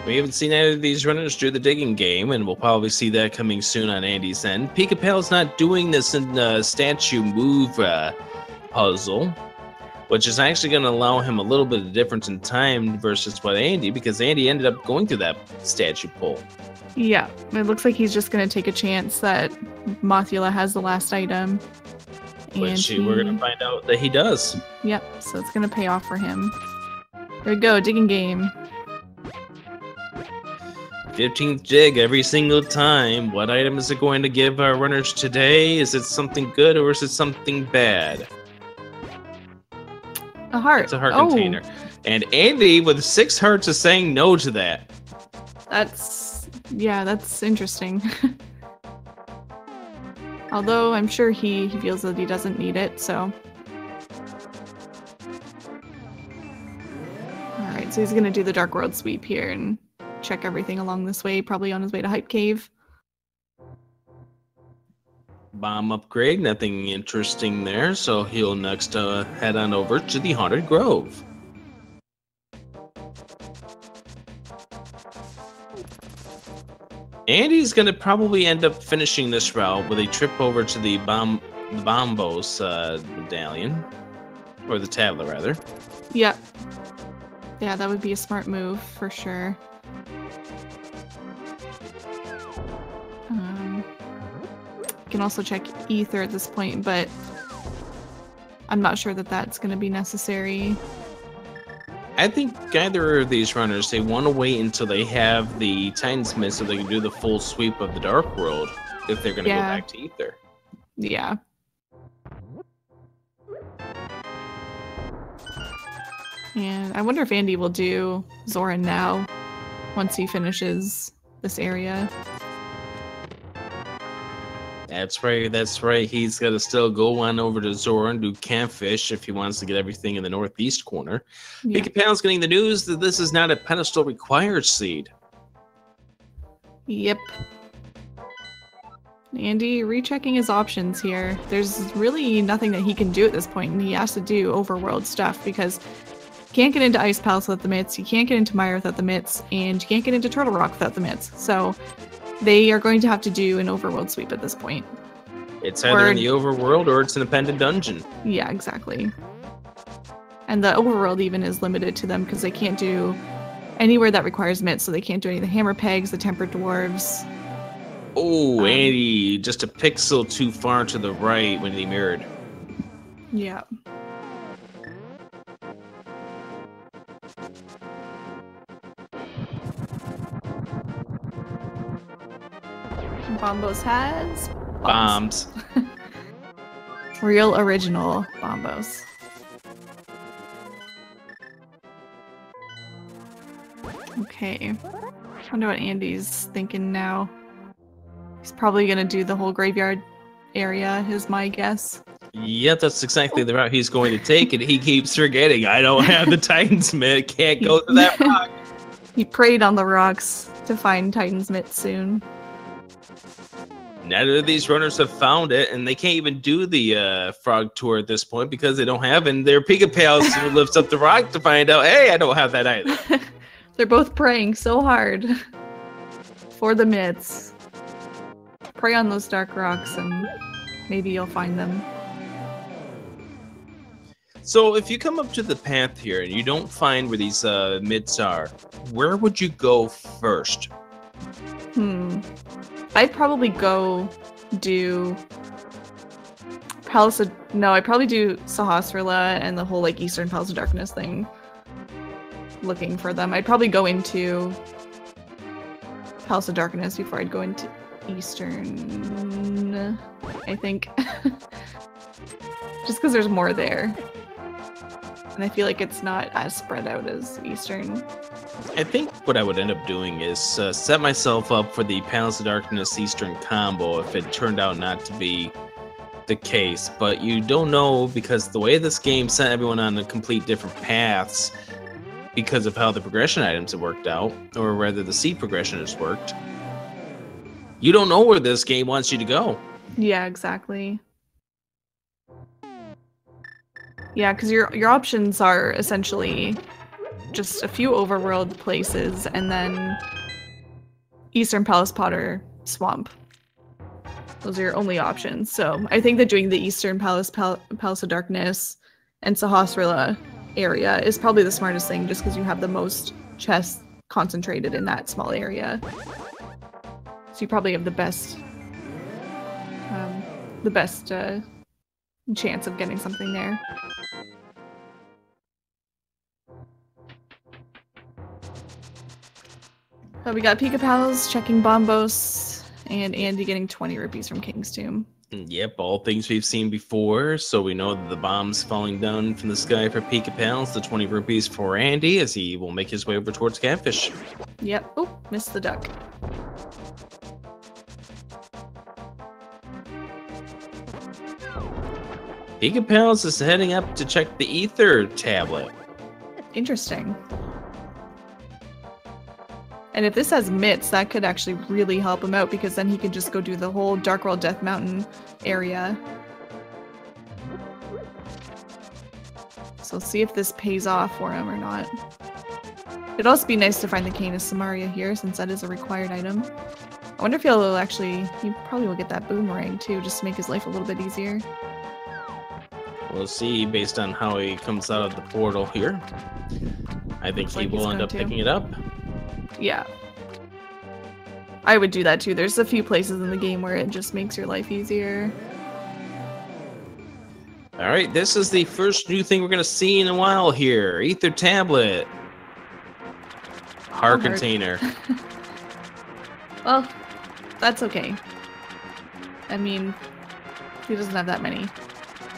We haven't seen any of these runners do the digging game, and we'll probably see that coming soon on Andy's end. Pikapal's not doing this in the statue move puzzle, which is actually going to allow him a little bit of difference in time versus what Andy, because Andy ended up going through that statue pull. Yeah, it looks like he's just going to take a chance that Mothula has the last item. Which we're going to find out that he does. Yep, so it's going to pay off for him. There we go, digging game. 15th dig every single time. What item is it going to give our runners today? Is it something good or is it something bad? A heart. It's a heart container. And Andy with 6 hearts is saying no to that. That's interesting. Although I'm sure he feels that he doesn't need it, so. Alright, so he's gonna do the Dark World sweep here and check everything along this way, probably on his way to Hype Cave. Bomb upgrade, nothing interesting there, so he'll next head on over to the Haunted Grove. Andy's gonna probably end up finishing this route with a trip over to the Bombos medallion, or the tablet rather. Yep. Yeah, that would be a smart move for sure. You can also check Ether at this point, but I'm not sure that that's going to be necessary. I think either of these runners, they want to wait until they have the Titans so they can do the full sweep of the Dark World if they're going to go back to Ether. Yeah. And I wonder if Andy will do Zoran now once he finishes this area. That's right. He's got to still go on over to Zoran, do Campfish if he wants to get everything in the northeast corner. Yeah. Pikapals getting the news that this is not a pedestal required seed. Yep. Andy rechecking his options here. There's really nothing that he can do at this point, and he has to do overworld stuff because you can't get into Ice Palace without the mitts, you can't get into Mire without the mitts, and you can't get into Turtle Rock without the mitts. So they are going to have to do an overworld sweep at this point. It's either in the overworld or it's an appended dungeon. Yeah, exactly. And the overworld even is limited to them because they can't do anywhere that requires mitts, so they can't do any of the hammer pegs, the tempered dwarves. Oh, Andy, just a pixel too far to the right when he mirrored. Yeah. Bombos has bombs. Real original Bombos. Okay. I wonder what Andy's thinking now. He's probably gonna do the whole graveyard area, is my guess. Yep, that's exactly the route he's going to take, and he keeps forgetting. I don't have the Titan's mitt. Can't go to that rock. He prayed on the rocks to find Titan's mitt soon. None of these runners have found it, and they can't even do the frog tour at this point because they don't have it. And their Pikapals who lifts up the rock to find out, hey, I don't have that either. They're both praying so hard for the mitts. Pray on those dark rocks, and maybe you'll find them. So if you come up to the path here and you don't find where these mitts are, where would you go first? I'd probably go do I'd probably do Sahasrara and the whole like Eastern Palace of Darkness thing. Looking for them. I'd probably go into Palace of Darkness before I'd go into Eastern, I think. Just because there's more there. And I feel like it's not as spread out as Eastern. I think what I would end up doing is set myself up for the Palace of Darkness Eastern combo if it turned out not to be the case. But you don't know because the way this game sent everyone on a complete different paths because of how the progression items have worked out, or rather the seed progression has worked. You don't know where this game wants you to go. Yeah, exactly. Yeah, because your options are essentially just a few overworld places and then Eastern Palace Potter Swamp. Those are your only options. So I think that doing the Eastern Palace of Darkness and Sahasrara area is probably the smartest thing just because you have the most chests concentrated in that small area. So you probably have the best chance of getting something there. So we got Pikapals checking Bombos, and Andy getting 20 rupees from King's Tomb. Yep, all things we've seen before, so we know that the bomb's falling down from the sky for Pikapals, the 20 rupees for Andy, as he will make his way over towards Catfish. Yep. Oh, missed the duck. Pikapals is heading up to check the ether tablet. Interesting. And if this has mitts, that could actually really help him out, because then he could just go do the whole Dark World Death Mountain area. So let's see if this pays off for him or not. It'd also be nice to find the Cane of Samaria here, since that is a required item. I wonder if he'll actually... He probably will get that boomerang too, just to make his life a little bit easier. We'll see based on how he comes out of the portal here. I think he will end up picking it up. Yeah. I would do that too. There's a few places in the game where it just makes your life easier. Alright, this is the first new thing we're going to see in a while here. Ether tablet. Heart container. Well, that's okay. I mean, he doesn't have that many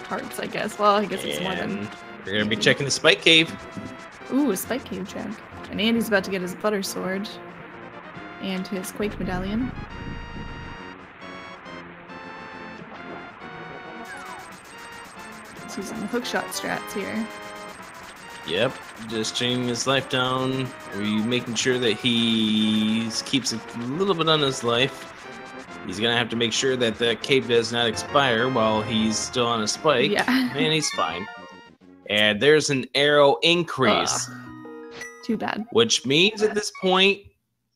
hearts, I guess. Well, I guess it's more than... We're going to be checking the spike cave. Ooh, a spike cave check. And Andy's about to get his butter sword. And his Quake medallion. He's using the hookshot strats here. Yep, just chaining his life down. Are you making sure that he keeps a little bit on his life? He's gonna have to make sure that the cave does not expire while he's still on a spike. Yeah. And he's fine. And there's an arrow increase. Too bad. Which means at this point,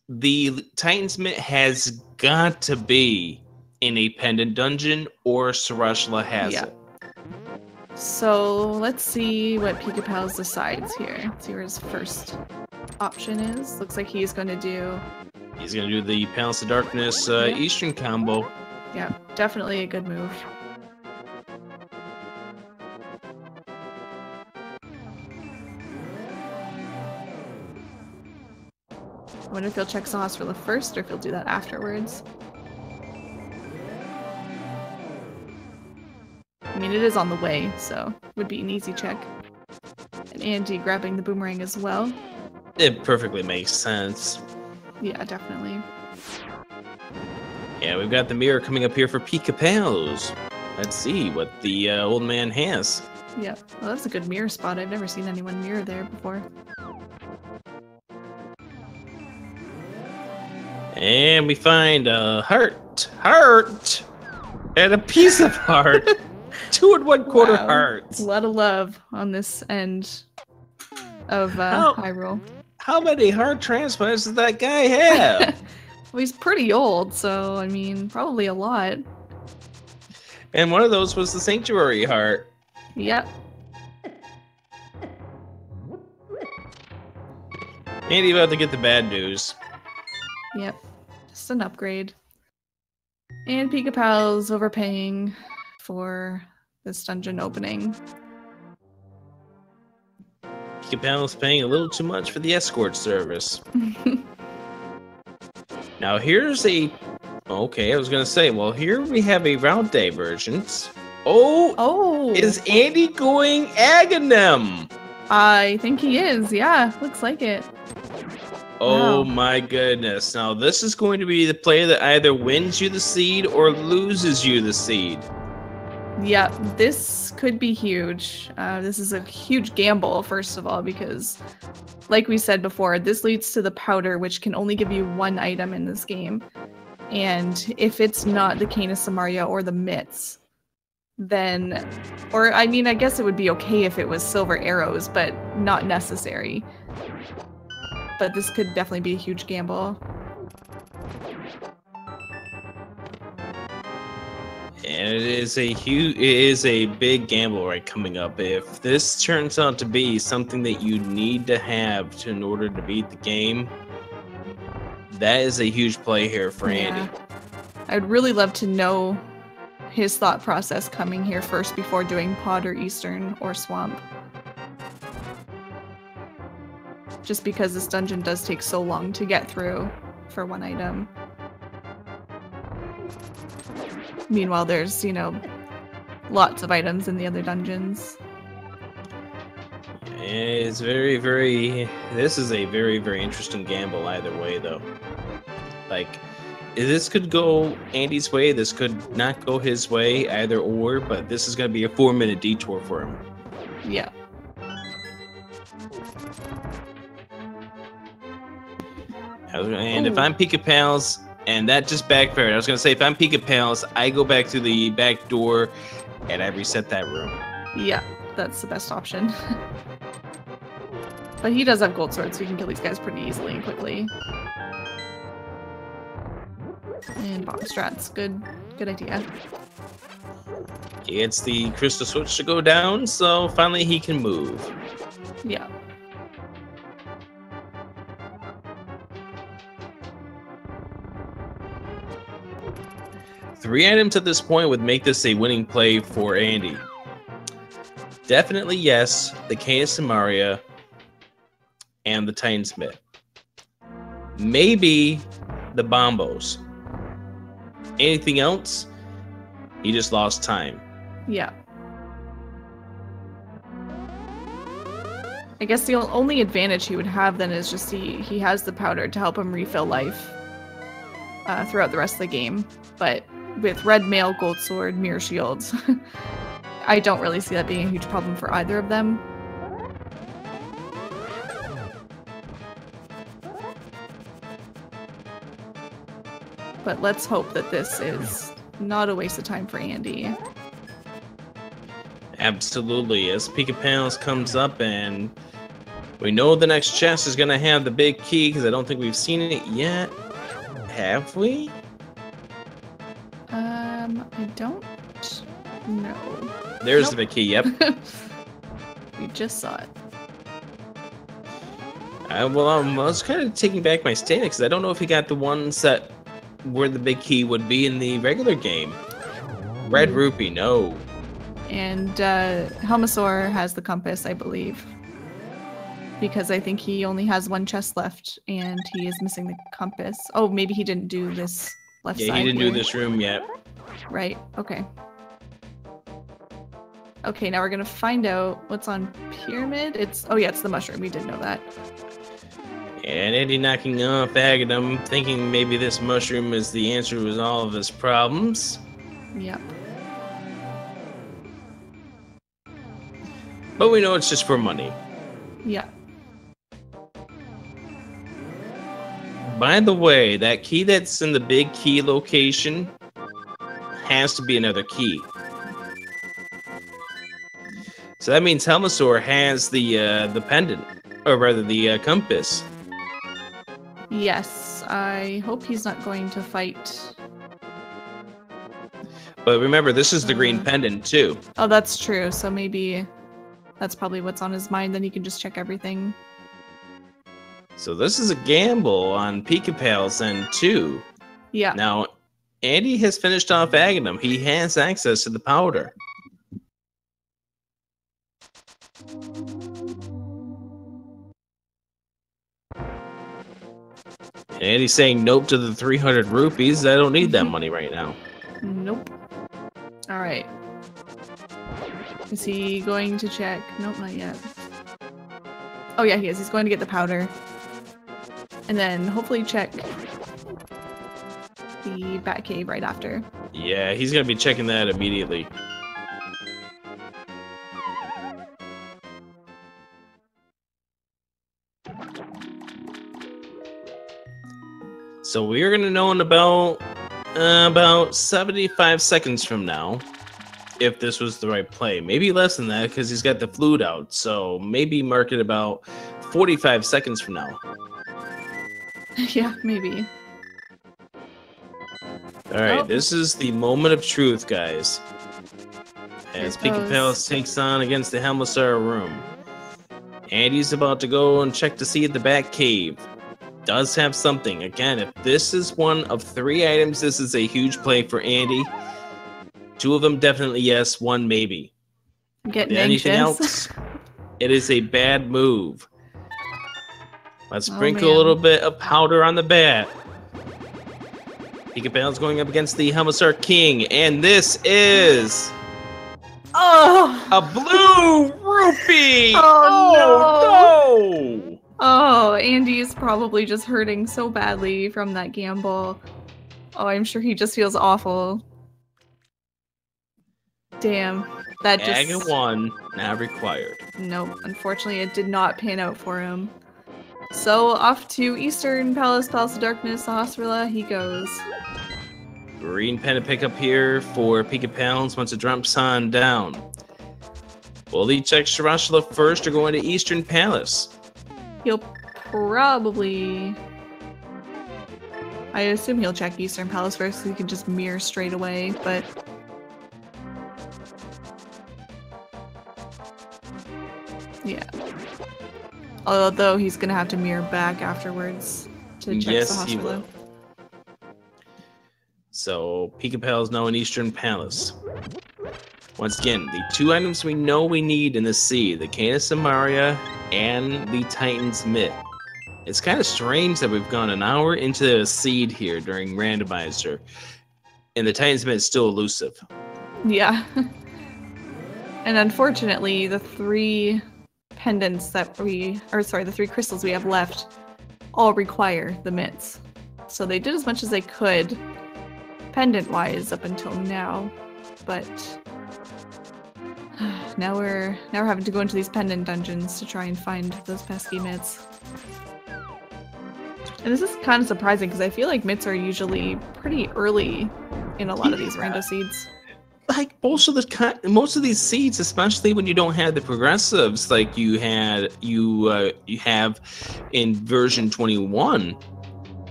the Titan's Mitt has got to be in a pendant dungeon, or Sarashla has it. So let's see what Pikapals decides here. Let's see where his first option is. Looks like he's going to do... He's going to do the Palace of Darkness Eastern combo. Yeah, definitely a good move. I wonder if he'll check Sahasrahla first, or if he'll do that afterwards. I mean, it is on the way, so it would be an easy check. And Andy grabbing the boomerang as well. It perfectly makes sense. Yeah, definitely. Yeah, we've got the mirror coming up here for Pikapals. Let's see what the old man has. Yeah, well, that's a good mirror spot. I've never seen anyone mirror there before. And we find a heart, and a piece of heart. 2 1/4 hearts. A lot of love on this end of Hyrule. How many heart transplants does that guy have? Well, he's pretty old, so I mean, probably a lot. And one of those was the Sanctuary heart. Yep. Andy about to get the bad news. Yep. Just an upgrade. And Pikapal's overpaying for this dungeon opening. Pikapal's paying a little too much for the escort service. Now here's a... Okay, I was gonna say, well, here we have a route divergence. Oh! Is Andy going Aghanim? I think he is, yeah. Looks like it. Oh my goodness. Now this is going to be the play that either wins you the seed or loses you the seed. Yeah, this could be huge. This is a huge gamble, first of all, because like we said before, this leads to the powder, which can only give you 1 item in this game. And if it's not the Cane of Samaria or the mitts, then... Or, I mean, I guess it would be okay if it was silver arrows, but not necessary. But this could definitely be a huge gamble. And it is a big gamble right coming up. If this turns out to be something that you need to have in order to beat the game, that is a huge play here for Andy. I'd really love to know his thought process coming here first before doing Pod or Eastern or Swamp. just because this dungeon does take so long to get through for one item. Meanwhile, there's, you know, lots of items in the other dungeons. It's very, very... This is a very, very interesting gamble either way, though. Like, this could go Andy's way, this could not go his way, either or, but this is going to be a 4-minute detour for him. Yeah. And if I'm Pikapals, and that just backfired, I was going to say, if I'm Pikapals, I go back to the back door, and I reset that room. Yeah, that's the best option. But he does have gold swords, so he can kill these guys pretty easily and quickly. And bomb strats, good idea. He gets the crystal switch to go down, so finally he can move. Yeah. Three items at this point would make this a winning play for Andy. Definitely yes, the Canis and Maria, and the Titans-Smith. Maybe the Bombos. Anything else, he just lost time. Yeah. I guess the only advantage he would have then is just he has the powder to help him refill life throughout the rest of the game. But with red mail, gold sword, mirror shields, I don't really see that being a huge problem for either of them. But let's hope that this is not a waste of time for Andy. Absolutely. As Pikapals comes up, and we know the next chest is going to have the big key, because I don't think we've seen it yet. Have we? I don't know. There's the big key, yep. We just saw it. Well, I was kind of taking back my statement, because I don't know if he got the ones that where the big key would be in the regular game. Red Rupee, no. And Helmasaur has the compass, I believe. Because I think he only has one chest left, and he is missing the compass. Oh, maybe he didn't do this left side. Yeah, he didn't here. do this room yet. Right, okay. Okay, now we're gonna find out what's on Pyramid. Oh yeah, it's the mushroom. We did know that. And Andy knocking off Agadum, thinking maybe this mushroom is the answer to all of his problems. Yep. But we know it's just for money. Yeah. By the way, that key that's in the big key location has to be another key. So that means Helmasaur has the pendant, or rather the compass. Yes, I hope he's not going to fight. But remember, this is the green pendant too. Oh, that's true. So maybe that's probably what's on his mind. Then he can just check everything. So this is a gamble on Pikapals and 2. Yeah. Now, Andy has finished off Agadum. He has access to the powder. And Andy's saying nope to the 300 rupees. I don't need that money right now. Nope. All right. Is he going to check? Nope, not yet. Oh yeah, he is. He's going to get the powder. And then hopefully check the Bat Cave right after. Yeah, he's going to be checking that immediately. So we're going to know in about 75 seconds from now if this was the right play. Maybe less than that because he's got the flute out. So maybe mark it about 45 seconds from now. Yeah, maybe. All right, This is the moment of truth, guys. As Pikapals takes on against the Helmasaur room. Andy's about to go and check to see if the Bat Cave does have something. Again, if this is one of 3 items, this is a huge play for Andy. 2 of them definitely yes, 1 maybe. Getting anything anxious. else, it is a bad move. Let's Oh, sprinkle a man. little bit of powder on the bat. Pikapals going up against the Helmstar King, and this is Oh! a blue rupee! Oh, no! Oh, Andy is probably just hurting so badly from that gamble. Oh, I'm sure he just feels awful. Damn. That Ag just... 1, not required. Nope, unfortunately it did not pan out for him. So off to Eastern Palace, Palace of Darkness, Ahasrala he goes. Green pen to pick up here for Pikapals once it drops on down. Will he check Sharashla first or go into Eastern Palace? He'll probably... I assume he'll check Eastern Palace first so he can just mirror straight away, but... Yeah. Although he's gonna have to mirror back afterwards to check Yes, the he hospital. will. So, Pikapals now in Eastern Palace. Once again, the two items we know we need in the sea, the Canis Samaria and the Titan's Myth. It's kind of strange that we've gone an hour into the seed here during Randomizer, and the Titan's Myth is still elusive. Yeah. And unfortunately, the three pendants that the three crystals we have left all require the mitts. So they did as much as they could pendant-wise up until now, but now we're having to go into these pendant dungeons to try and find those pesky mitts. And this is kind of surprising because I feel like mitts are usually pretty early in a lot of these rando seeds. Like most of these seeds, especially when you don't have the progressives like you have in version 21.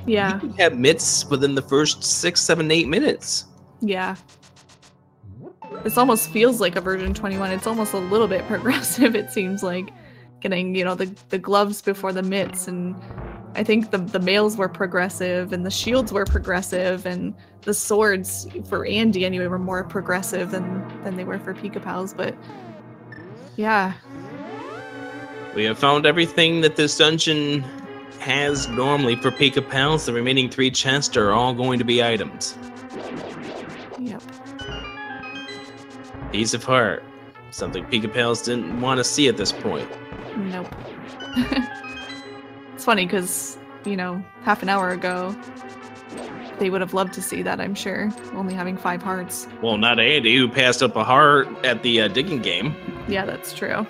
Yeah. You can have mitts within the first 6, 7, 8 minutes. Yeah. This almost feels like a version 21. It's almost a little bit progressive, it seems like. Getting, you know, the gloves before the mitts, and I think the mails were progressive, and the shields were progressive, and the swords, for Andy anyway, were more progressive than they were for Pikapals, but yeah. We have found everything that this dungeon has normally for Pikapals. The remaining 3 chests are all going to be items. Yep. Piece of heart. Something Pikapals didn't want to see at this point. Nope. It's funny because, you know, half an hour ago, they would have loved to see that, I'm sure. Only having 5 hearts. Well, not Andy, who passed up a heart at the digging game. Yeah, that's true.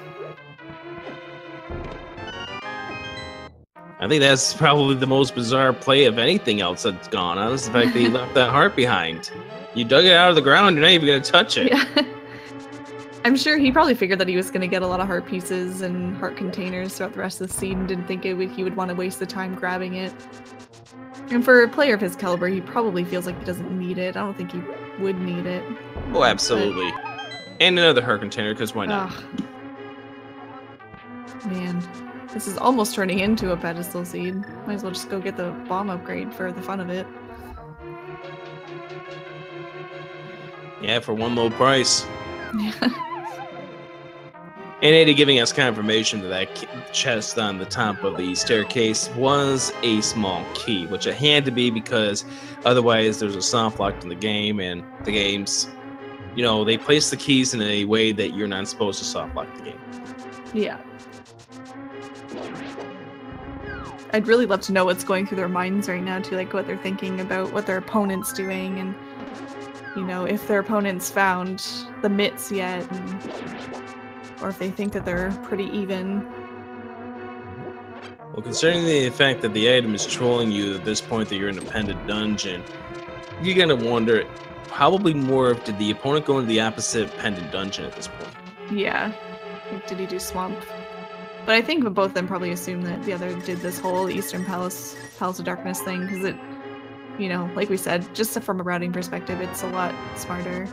I think that's probably the most bizarre play of anything else that's gone on. Is the fact that he left that heart behind. You dug it out of the ground, you're not even going to touch it. Yeah. I'm sure he probably figured that he was going to get a lot of heart pieces and heart containers throughout the rest of the seed and didn't think he would want to waste the time grabbing it. And for a player of his caliber, he probably feels like he doesn't need it. I don't think he would need it. Oh, absolutely. And another heart container, because why not? Ugh. Man, this is almost turning into a pedestal seed. Might as well just go get the bomb upgrade for the fun of it. Yeah, for one low price. Yeah. And Eddie giving us confirmation that chest on the top of the staircase was a small key, which it had to be because otherwise there's a soft lock in the game, and the games, you know, they place the keys in a way that you're not supposed to soft lock the game. Yeah. I'd really love to know what's going through their minds right now, too, like what they're thinking about what their opponent's doing, and, you know, if their opponent's found the mitts yet, or if they think that they're pretty even. Well, considering the fact that the item is trolling you at this point that you're in a pendant dungeon, you're gonna wonder, probably more of, did the opponent go into the opposite pendant dungeon at this point? Yeah. Like, did he do swamp? But I think both of them probably assumed that the other did this whole Eastern Palace of Darkness thing, because it, you know, like we said, just from a routing perspective, it's a lot smarter.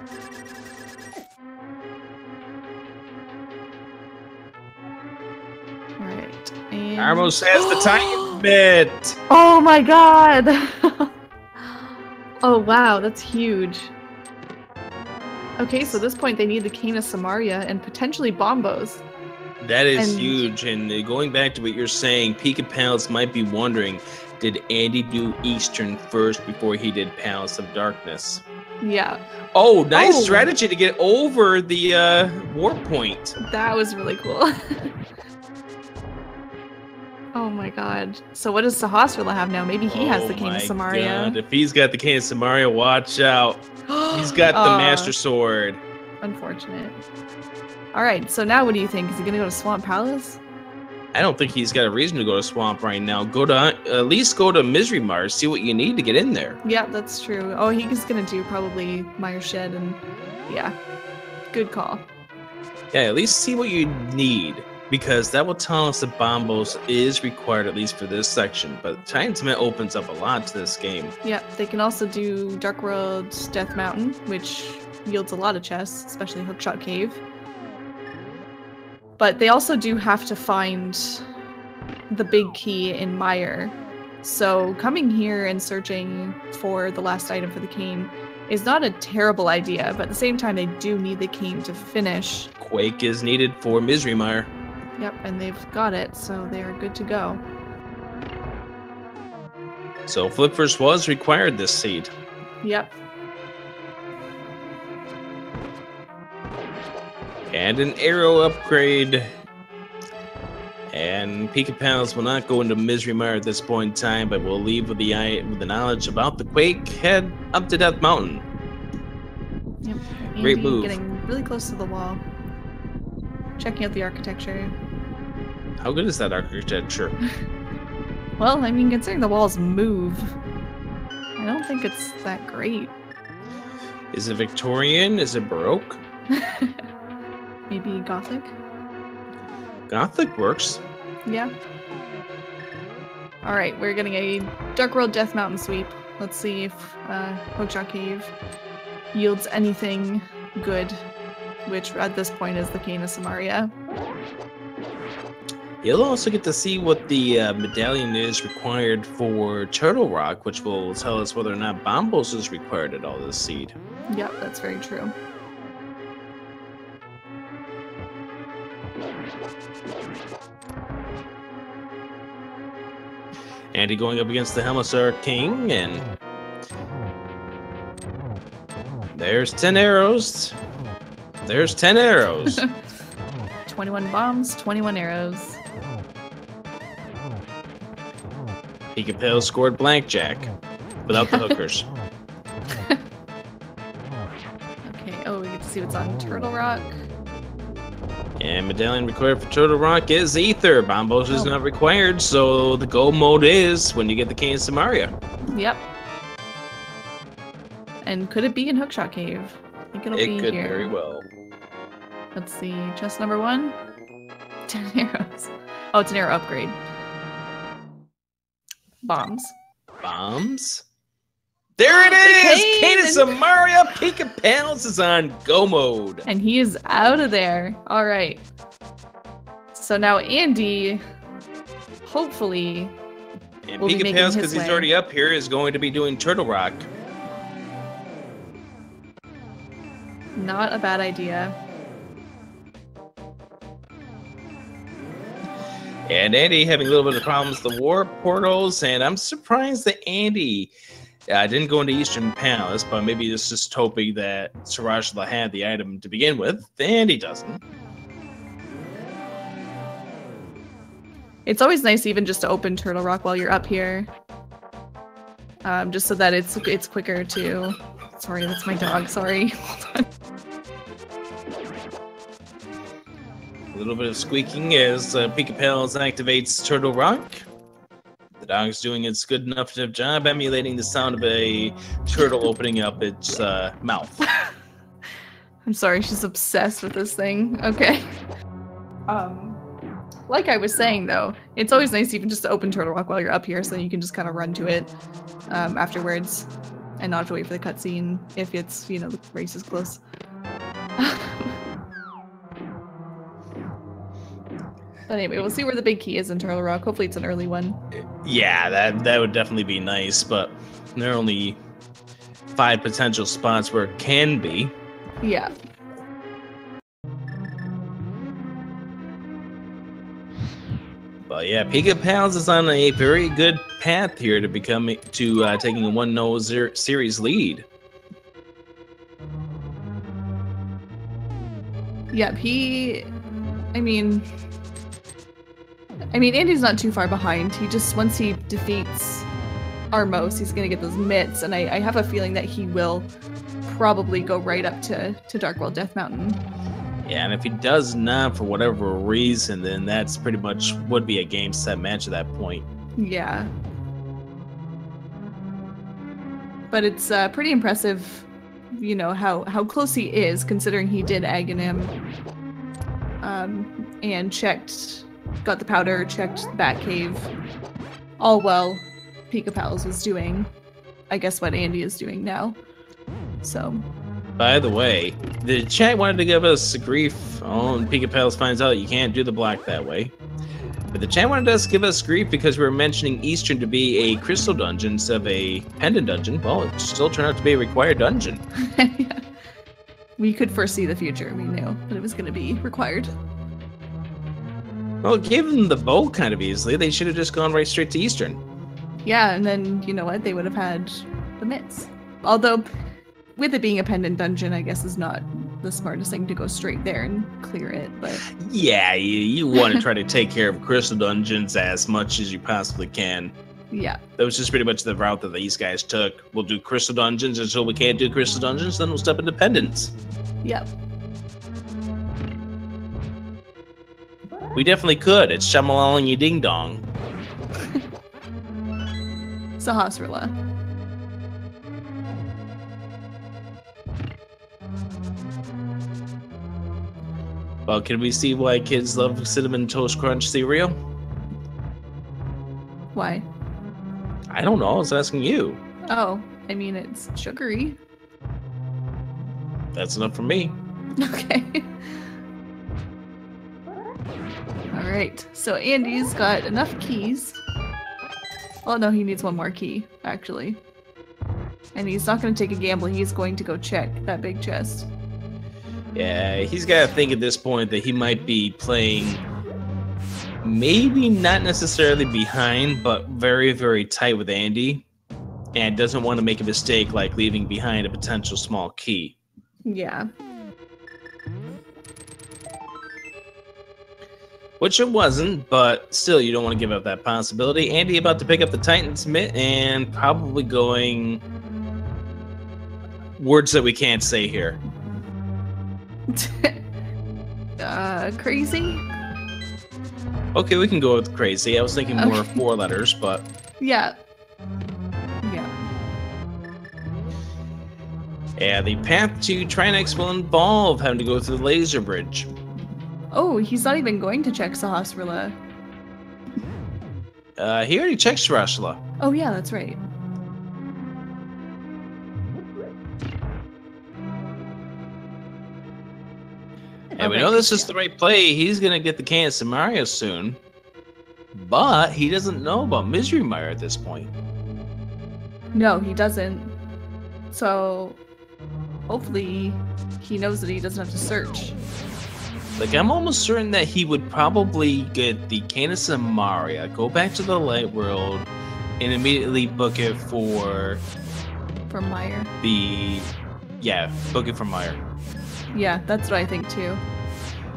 Alright, and... Armos has the Titan bit! Oh my god! Oh wow, that's huge. Okay, so at this point they need the Canis Samaria and potentially Bombos. That is And- huge. And going back to what you're saying, Pikapals might be wondering, did Andy do Eastern first before he did Palace of Darkness? Yeah. Oh, nice Oh. strategy to get over the warp point. That was really cool. Oh my god. So what does Sahasrara have now? Maybe he has the Cane of Samaria. God. If he's got the Cane of Samaria, watch out. He's got the Master Sword. Unfortunate. Alright, so now what do you think? Is he gonna go to Swamp Palace? I don't think he's got a reason to go to Swamp right now. Go to at least go to Misery Mars, see what you need to get in there. Yeah, that's true. Oh, he's gonna do probably Mire Shed and yeah. Good call. Yeah, at least see what you need, because that will tell us that Bombos is required at least for this section. But Titan's Mint opens up a lot to this game. Yeah, they can also do Dark World Death Mountain, which yields a lot of chests, especially Hookshot Cave. But they also do have to find the big key in Mire. So coming here and searching for the last item for the cane is not a terrible idea, but at the same time they do need the cane to finish. Quake is needed for Misery Mire. Yep, and they've got it, so they are good to go. So Flipverse was required this seed. Yep. And an arrow upgrade. And Pikapals will not go into Misery Mire at this point in time, but will leave with the knowledge about the Quake, head up to Death Mountain. Yep. Great Andy move. Getting really close to the wall. Checking out the architecture. How good is that architecture? Well, I mean, considering the walls move, I don't think it's that great. Is it Victorian? Is it Baroque? Maybe Gothic? Gothic works. Yeah. Alright, we're getting a Dark World Death Mountain sweep. Let's see if Hookshot Cave yields anything good, which at this point is the Cane of Samaria. You'll also get to see what the medallion is required for Turtle Rock, which will tell us whether or not Bombos is required at all this seed. Yep, that's very true. Andy going up against the Helmisar King, and there's 10 arrows. There's 10 arrows. 21 bombs, 21 arrows. Pikapals scored blackjack without the hookers. Okay, oh, we get to see what's on Turtle Rock. And medallion required for Turtle Rock is Ether. Bombos is not required, so the go mode is when you get the Cane of Samaria. Yep. And could it be in Hookshot Cave? I think it'll be It could here. very well. Let's see. Chest number 1. 10 arrows. Oh, it's an arrow upgrade. Bombs. Bombs? There it is! cane Cane of and- Samaria! Pikapals is on go mode. And he is out of there. All right. So now Andy, hopefully, And will be making Pikapals, his because he's way. already up here, is going to be doing Turtle Rock. not a bad idea. And Andy having a little bit of problems with the warp portals, and I'm surprised that Andy didn't go into Eastern Palace, but maybe it's just hoping that Sarashla had the item to begin with. Andy doesn't. It's always nice even just to open Turtle Rock while you're up here. Just so that it's quicker to... Sorry, that's my dog, sorry. Hold on. A little bit of squeaking as Pikapals activates Turtle Rock. The dog's doing its good enough job emulating the sound of a turtle opening up its mouth. I'm sorry, she's obsessed with this thing. Okay. Like I was saying though, it's always nice even just to open Turtle Rock while you're up here so you can just kind of run to it afterwards and not have to wait for the cutscene if it's, you know, the race is close. But anyway, we'll see where the big key is in Turtle Rock. Hopefully it's an early one. Yeah, that would definitely be nice, but there are only 5 potential spots where it can be. Yeah. Well, yeah, Pikapals is on a very good path here to taking a 1-0 series lead. Yep, I mean, Andy's not too far behind. Once he defeats Armos, he's gonna get those mitts, and I have a feeling that he will probably go right up to Darkworld Death Mountain. Yeah, and if he does not, for whatever reason, then that's pretty much would be a game set match at that point. Yeah. But it's pretty impressive, you know, how close he is, considering he did Aghanim, and got the powder, checked the Batcave, all while Pikapals was doing, I guess, what Andy is doing now. So. By the way, the chat wanted to give us grief on Pikapals finds out you can't do the block that way. But the chat wanted us to give us grief because we were mentioning Eastern to be a crystal dungeon instead of a pendant dungeon. Well, it still turned out to be a required dungeon. Yeah. We could foresee the future. We knew that it was going to be required. Well, given the bow kind of easily, they should have just gone right straight to Eastern. Yeah, and then, you know what, they would have had the mitts. Although, with it being a pendant dungeon, I guess is not the smartest thing to go straight there and clear it, but... Yeah, you want to try to take care of crystal dungeons as much as you possibly can. Yeah. That was just pretty much the route that these guys took. We'll do crystal dungeons until we can't do crystal dungeons, then we'll step into pendants. Yep. We definitely could. It's Shyamalan you ding dong. Sahasrara. Well, can we see why kids love Cinnamon Toast Crunch cereal? Why? I don't know. I was asking you. Oh, I mean, it's sugary. That's enough for me. Okay. Alright, so Andy's got enough keys. Oh no, he needs one more key, actually. And he's not going to take a gamble, he's going to go check that big chest. Yeah, he's got to think at this point that he might be playing maybe not necessarily behind, but very, very tight with Andy. And doesn't want to make a mistake like leaving behind a potential small key. Yeah. Which it wasn't, but still, you don't want to give up that possibility. Andy about to pick up the Titan's mitt and probably going... words that we can't say here. Crazy? Okay, we can go with crazy. I was thinking more 4 letters, but... Yeah. Yeah. Yeah, the path to Trinex will involve having to go through the laser bridge. Oh, he's not even going to check Sahasrara. He already checked Sahasrara. Oh yeah, that's right. And we know this is the right play. He's going to get the can of Samaria soon. But he doesn't know about Misery Mire at this point. No, he doesn't. So, hopefully, he knows that he doesn't have to search. Like, I'm almost certain that he would probably get the can of Samaria, go back to the Light World, and immediately book it for... For Mire. Book it for Mire. Yeah, that's what I think too.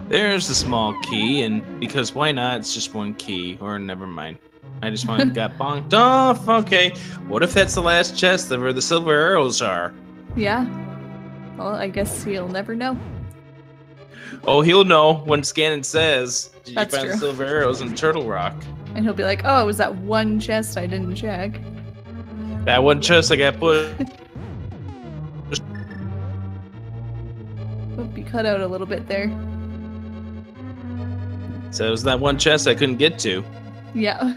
There's the small key, and because why not? It's just one key, or never mind. I just got bonked off. Okay, what if that's the last chest where the silver arrows are? Yeah. Well, I guess he'll never know. Oh, he'll know when Scannon says, "Did That's you find true. the silver arrows in Turtle Rock?" And he'll be like, "Oh, it was that one chest I didn't check." That one chest I got put. Hope you cut out a little bit there. So it was that one chest I couldn't get to. Yeah.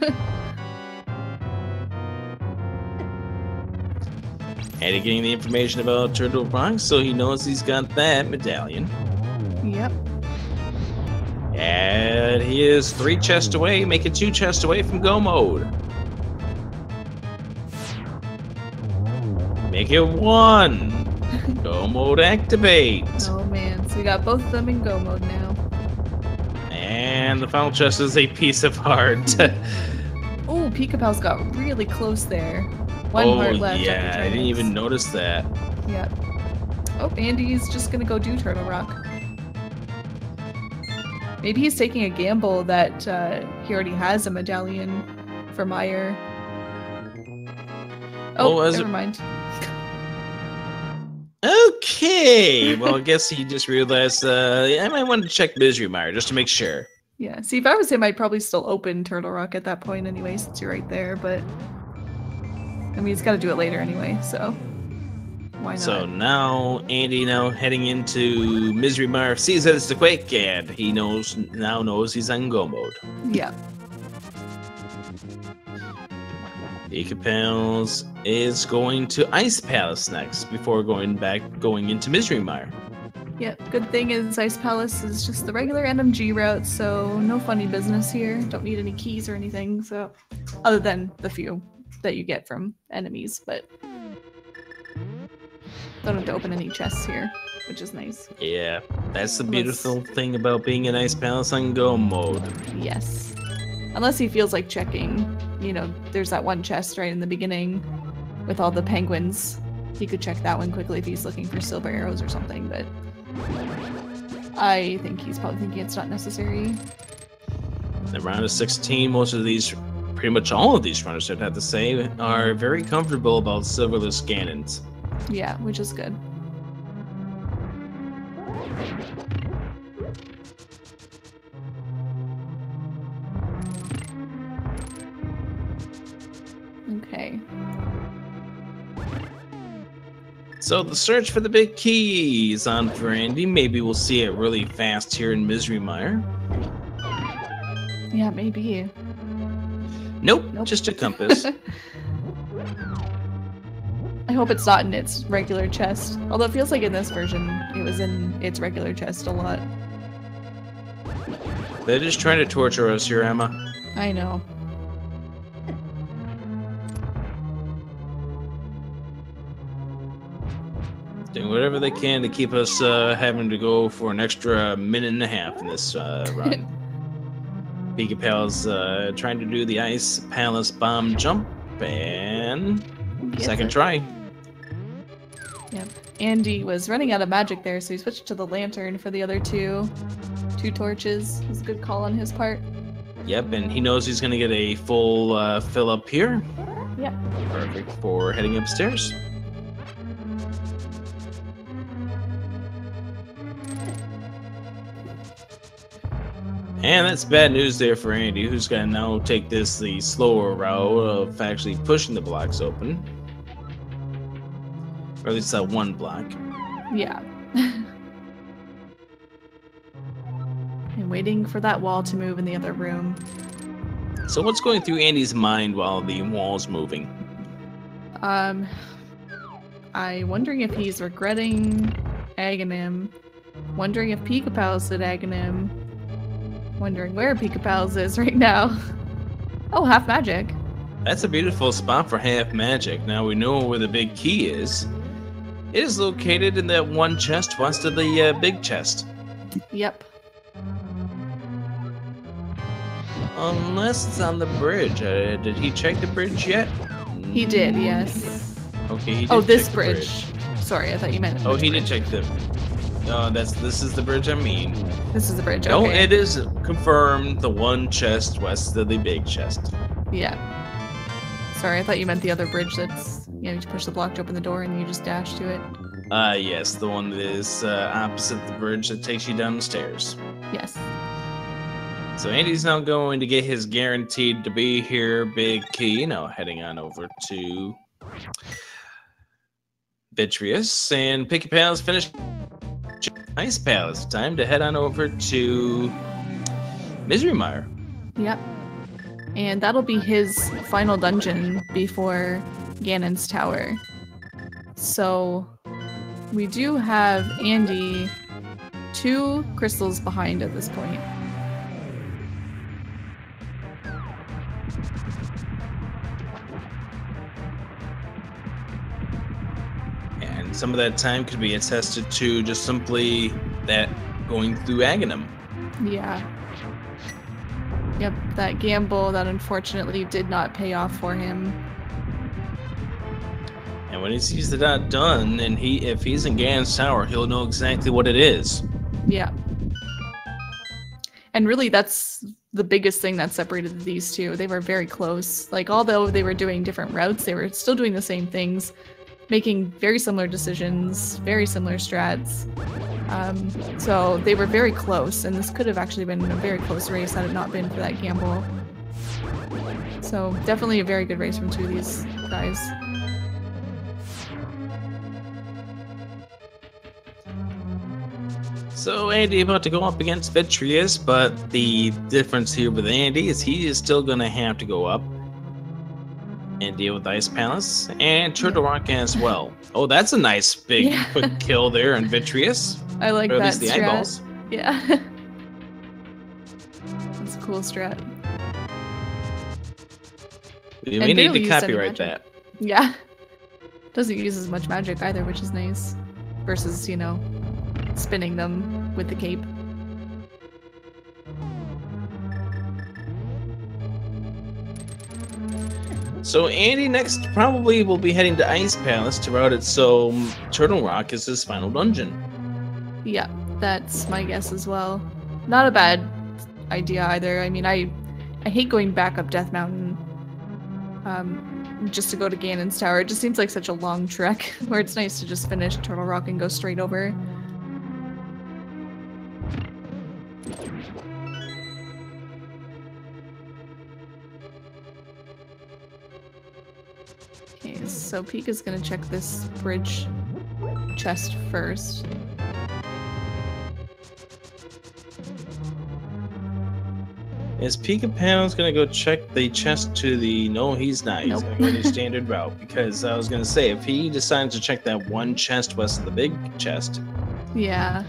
And he getting the information about Turtle Rock, so he knows he's got that medallion. Yep. And he is 3 chests away, making 2 chests away from Go Mode. Make it 1. Go Mode activate. Oh man, so we got both of them in Go mode now. And the final chest is a piece of heart. Oh, Pikapals got really close there. One heart left. Yeah, I didn't even notice that. Yep. Oh, Andy's just gonna go do Turtle Rock. Maybe he's taking a gamble that he already has a medallion for Meyer. Oh, never mind. Okay, well, I guess he just realized I might want to check Misery Mire just to make sure. Yeah, see, if I was him, I'd probably still open Turtle Rock at that point anyway, since you're right there, but... I mean, he's got to do it later anyway, so... Why not? So now, Andy heading into Misery Mire sees that it's the Quake, and he now knows he's on go mode. Yeah. Pikapals is going to Ice Palace next before going into Misery Mire. Yep, good thing is Ice Palace is just the regular NMG route, so no funny business here. Don't need any keys or anything, so other than the few that you get from enemies, but don't have to open any chests here, which is nice. Yeah, that's the beautiful thing about being in Ice Palace on go mode. Yes. Unless he feels like checking, you know, there's that one chest right in the beginning with all the penguins. He could check that one quickly if he's looking for silver arrows or something, but I think he's probably thinking it's not necessary. The round of 16, most of these, pretty much all of these runners, I'd have to say, are very comfortable about silverless cannons. Yeah, which is good. Okay. So the search for the big key is on for Andy. Maybe we'll see it really fast here in Misery Mire. Yeah, maybe. Nope. Just a compass. I hope it's not in its regular chest. Although it feels like in this version, it was in its regular chest a lot. They're just trying to torture us here, Emma. I know. Doing whatever they can to keep us having to go for an extra minute and a half in this run. Pikapals trying to do the Ice Palace bomb jump, and second try. Yep. Andy was running out of magic there, so he switched to the lantern for the other two torches. It was a good call on his part. Yep, and he knows he's going to get a full fill up here. Yep. Perfect for heading upstairs. And that's bad news there for Andy, who's going to now take the slower route of actually pushing the blocks open. Or at least that one block. Yeah. And waiting for that wall to move in the other room. So what's going through Andy's mind while the wall's moving? I'm wondering if he's regretting Aghanim. Wondering if Pikapals did Aghanim. Wondering where Pikapals is right now. Oh, half magic. That's a beautiful spot for half magic. Now we know where the big key is. It is located in that one chest west of the big chest. Yep. Unless it's on the bridge. Did he check the bridge yet? He did, yes. Okay, he did. Oh, this check the bridge. Sorry, I thought you meant. Oh, he did check the. No, this is the bridge I mean. This is the bridge. No, okay. it is confirmed. The one chest west of the big chest. Yeah. Sorry, I thought you meant the other bridge that's, you know, you push the block to open the door and you just dash to it. Yes, the one that is opposite the bridge that takes you down the stairs. Yes. So Andy's now going to get his guaranteed to be here big key. Now heading on over to Vitreous, and Pikapals finished Ice Palace. Time to head on over to Misery Mire. Yep. And that'll be his final dungeon before Ganon's Tower. So we do have Andy 2 crystals behind at this point. And some of that time could be attested to just simply that going through Aghanim. Yeah. Yep, that gamble that unfortunately did not pay off for him. And when he sees the dot done, and if he's in Ganon's tower, he'll know exactly what it is. Yeah. And really, that's the biggest thing that separated these two. They were very close. Like, although they were doing different routes, they were still doing the same things, making very similar decisions, very similar strats. So they were very close, and this could have actually been a very close race had it not been for that gamble. So definitely a very good race from two of these guys. So Andy about to go up against Vitreous, but the difference here with Andy is he is still going to have to go up and deal with Ice Palace and Turtle Rock as well. Oh, that's a nice big quick kill there in Vitreous. I like or at that least the strat. eyeballs. Yeah. That's a cool strat. We may need to copyright that. Yeah. Doesn't use as much magic either, which is nice. Versus, you know, spinning them with the cape. So Andy next probably will be heading to Ice Palace to route it so Turtle Rock is his final dungeon. Yeah, that's my guess as well. Not a bad idea either. I mean, I hate going back up Death Mountain just to go to Ganon's Tower. It just seems like such a long trek where it's nice to just finish Turtle Rock and go straight over. Okay, so Pika's gonna check this bridge chest first. Is Pikapals gonna go check the chest to the... No, he's not. He's gonna go the standard route, because I was gonna say, if he decides to check that one chest west of the big chest... Yeah.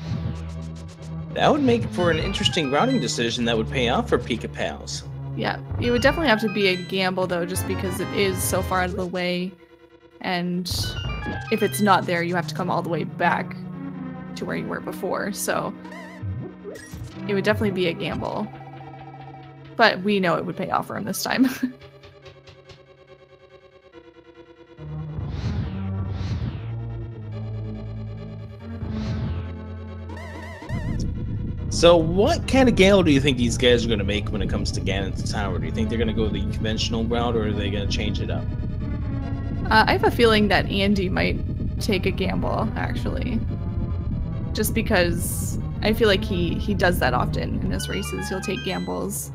That would make for an interesting routing decision that would pay off for Pikapals. Yeah, it would definitely have to be a gamble though, just because it is so far out of the way, and if it's not there, you have to come all the way back to where you were before, so it would definitely be a gamble. But we know it would pay off for him this time. So what kind of gamble do you think these guys are going to make when it comes to Ganon's Tower? Do you think they're going to go the conventional route, or are they going to change it up? I have a feeling that Andy might take a gamble, actually. Just because I feel like he does that often in his races. He'll take gambles.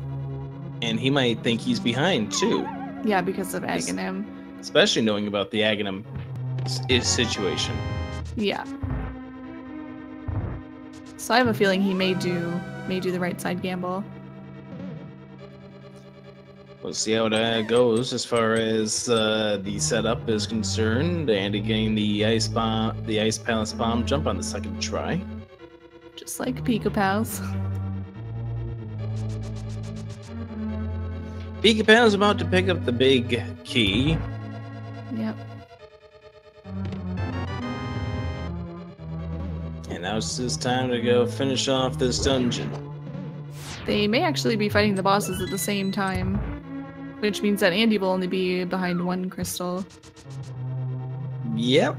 And he might think he's behind, too. Yeah, because of Aghanim. Especially knowing about the Aghanim situation. Yeah. So I have a feeling he may do the right side gamble. We'll see how that goes as far as the setup is concerned. Andy getting the Ice Palace bomb jump on the second try. Just like Pikapals. Pikapals is about to pick up the big key. Yep. And now it's his time to go finish off this dungeon. They may actually be fighting the bosses at the same time, which means that Andy will only be behind one crystal. Yep.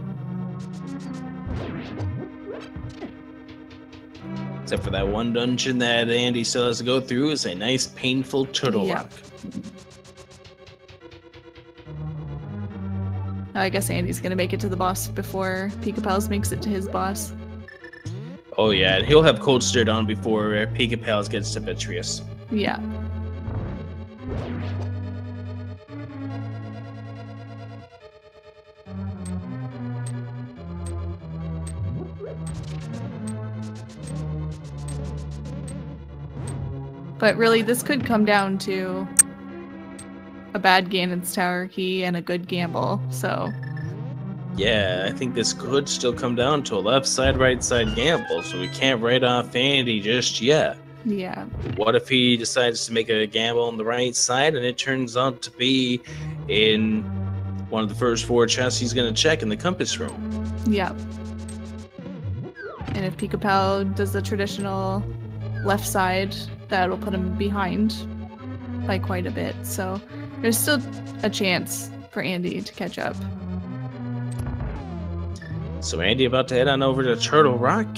Except for that one dungeon that Andy still has to go through is a nice, painful Turtle Rock. I guess Andy's gonna make it to the boss before Pikapals makes it to his boss. Oh yeah, and he'll have Cold Stare down before Pikapals gets to Vitreous. Yeah. But really, this could come down to a bad Ganon's Tower key and a good gamble, so... Yeah, I think this could still come down to a left side, right side gamble, so we can't write off Andy just yet. Yeah. What if he decides to make a gamble on the right side and it turns out to be in one of the first 4 chests he's going to check in the compass room? Yeah. And if Pikapal does the traditional left side that'll put him behind by quite a bit. So there's still a chance for Andy to catch up. So Andy about to head on over to Turtle Rock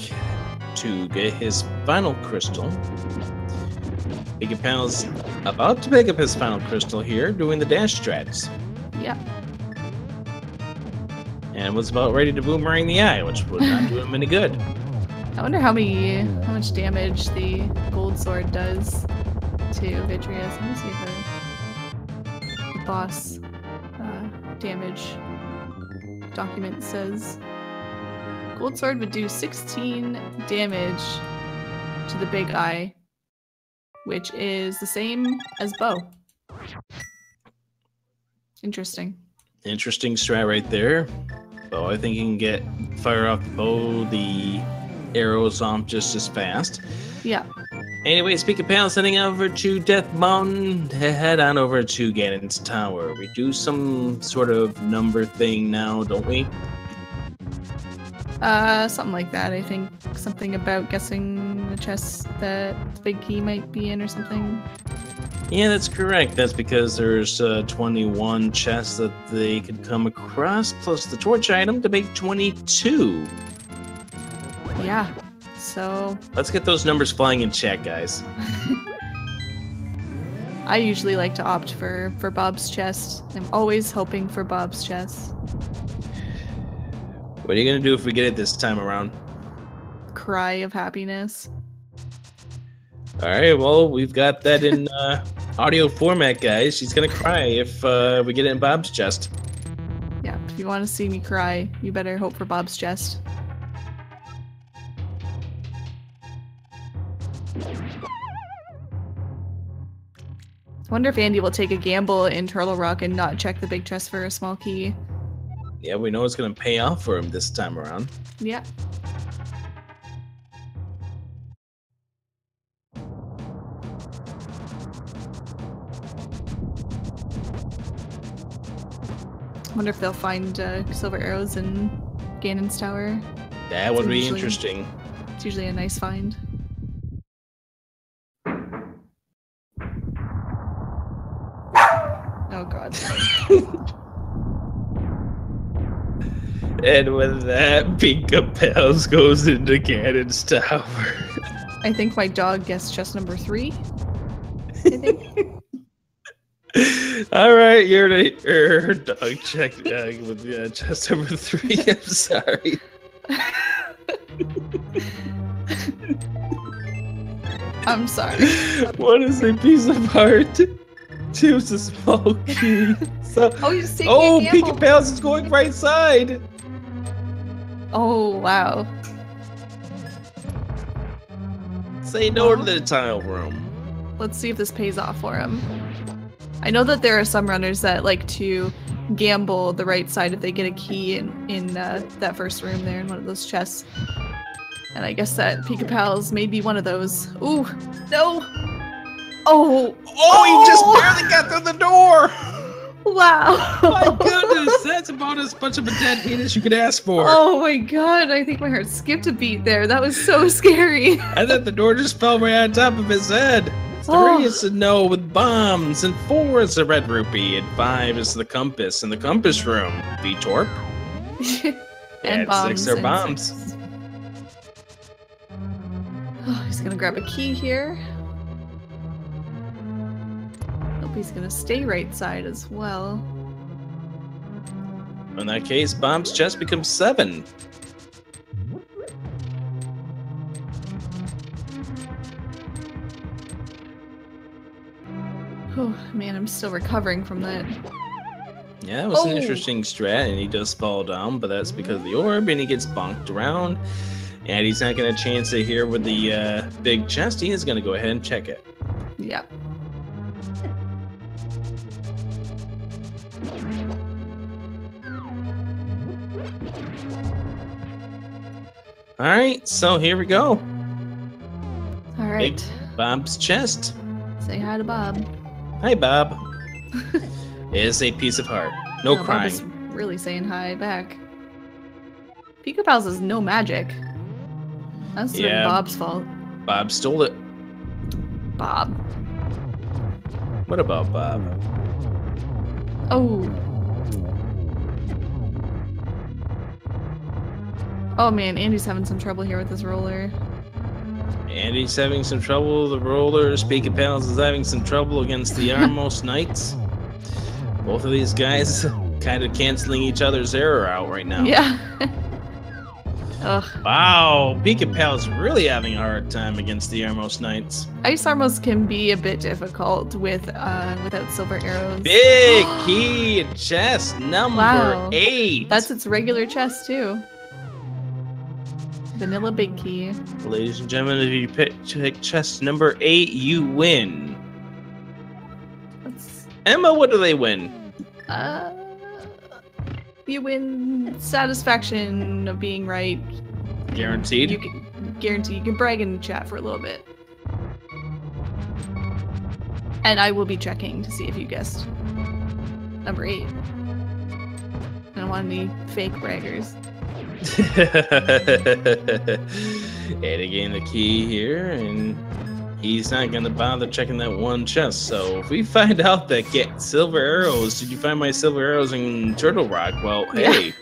to get his final crystal. Pikapals about to pick up his final crystal here, doing the dash strats. Yeah. And was about ready to boomerang the eye, which would not do him any good. I wonder how much damage the gold sword does to Vitreous. Let me see if the boss damage document says gold sword would do 16 damage to the big eye, which is the same as bow. Interesting. Interesting strat right there. Bow, I think you can get fire off the bow, the arrows off just as fast. Yeah. Anyways, Pikapals heading over to Death Mountain to head on over to Ganon's Tower. We do some sort of number thing now, don't we? Something like that. I think something about guessing the chest that the big key might be in or something. Yeah, that's correct. That's because there's 21 chests that they could come across, plus the torch item to make 22. Yeah, so... Let's get those numbers flying in chat, guys. I usually like to opt for Bob's chest. I'm always hoping for Bob's chest. What are you going to do if we get it this time around? Cry of happiness. Alright, well, we've got that in audio format, guys. She's going to cry if we get it in Bob's chest. Yeah, if you want to see me cry, you better hope for Bob's chest. I wonder if Andy will take a gamble in Turtle Rock and not check the big chest for a small key. Yeah, we know it's going to pay off for him this time around. Yeah. I wonder if they'll find silver arrows in Ganon's Tower. That would be interesting. It's usually a nice find. Oh god. And with that, Pikapals goes into Ganon's Tower. I think my dog guessed chest number 3. I think. Alright, your dog checked with chest number 3. I'm sorry. I'm sorry. What is a piece of art? Choose a small key. So, he's taking a gamble. Pikapals is going right side. Oh, wow. Say no to the tile room. Let's see if this pays off for him. I know that there are some runners that like to gamble the right side if they get a key in that first room there in one of those chests. And I guess that Pikapals may be one of those. Ooh, no! Oh! Oh, he just barely got through the door! Wow! My goodness, that's about as much of a dead penis you could ask for. Oh my god, I think my heart skipped a beat there. That was so scary. And then the door just fell right on top of his head. 3 is a no with bombs, and 4 is a red rupee, and 5 is the compass in the compass room. V-Torp. and bombs. 6 are bombs. 6. Oh, he's gonna grab a key here. Hope he's gonna stay right side as well. In that case, Bob's chest becomes 7. Oh man, I'm still recovering from that. Yeah, it was an interesting strat, and he does fall down, but that's because of the orb, and he gets bonked around. And he's not going to chance it here with the big chest. He is going to go ahead and check it. Yeah. Alright, so here we go. Alright. Big Bob's chest. Say hi to Bob. Hi, Bob. It's a piece of heart. No Bob crying. is really saying hi back. Pikapals is no magic. That's Yeah. Bob's fault. Bob stole it. Bob. What about Bob? Oh. Oh man, Andy's having some trouble here with his roller. Andy's having some trouble with the rollers. Pikapals is having some trouble against the Armos Knights. Both of these guys kind of canceling each other's error out right now. Yeah. Ugh. Wow, Pikapal's really having a hard time against the Armos Knights. Ice Armos can be a bit difficult with without silver arrows. Big key chest number Wow. 8. That's its regular chest too. Vanilla big key. Ladies and gentlemen, if you pick chest number 8, you win. That's, Emma, what do they win? you win satisfaction of being right. Guaranteed? You can guarantee you can brag in chat for a little bit. And I will be checking to see if you guessed number 8. I don't want any fake braggers. And again, the key here, and he's not gonna bother checking that one chest. So if we find out that get silver arrows, did you find my silver arrows in Turtle Rock? Well, hey,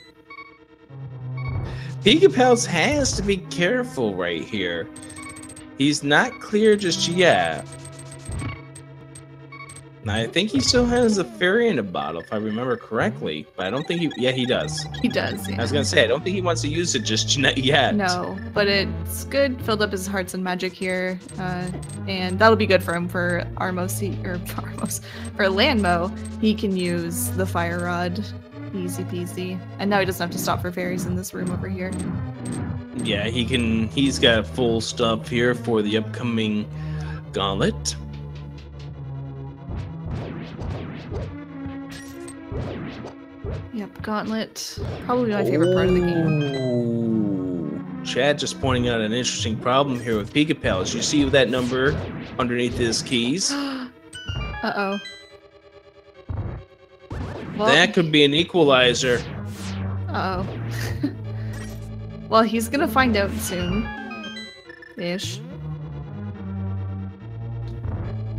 Pikapals has to be careful right here. He's not clear just yet. I think he still has a fairy in a bottle, if I remember correctly. But I don't think he... Yeah, he does. He does, yeah. I was going to say, I don't think he wants to use it just yet. No, but it's good. Filled up his hearts and magic here. And that'll be good for him for Armos, for Landmo. He can use the fire rod. Easy peasy. And now he doesn't have to stop for fairies in this room over here. Yeah, he can... He's got full stuff here for the upcoming gauntlet. Yep, gauntlet. Probably my favorite part of the game. Ooh. Chad just pointing out an interesting problem here with Pikapals. You see that number underneath his keys? Uh-oh. Well, That could be an equalizer. uh-oh. Well, he's gonna find out soon. Ish.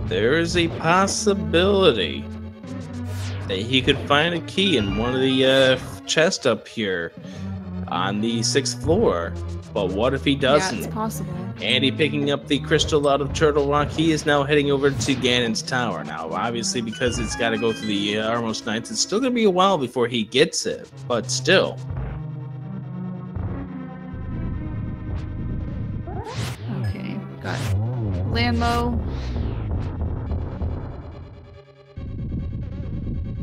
There is a possibility that he could find a key in one of the chests up here on the 6th floor. But what if he doesn't? Yeah, it's possible. Andy picking up the crystal out of Turtle Rock. He is now heading over to Ganon's Tower. Now, obviously, because it's got to go through the Armos Knights, it's still going to be a while before he gets it. But still. Okay, got Landmo.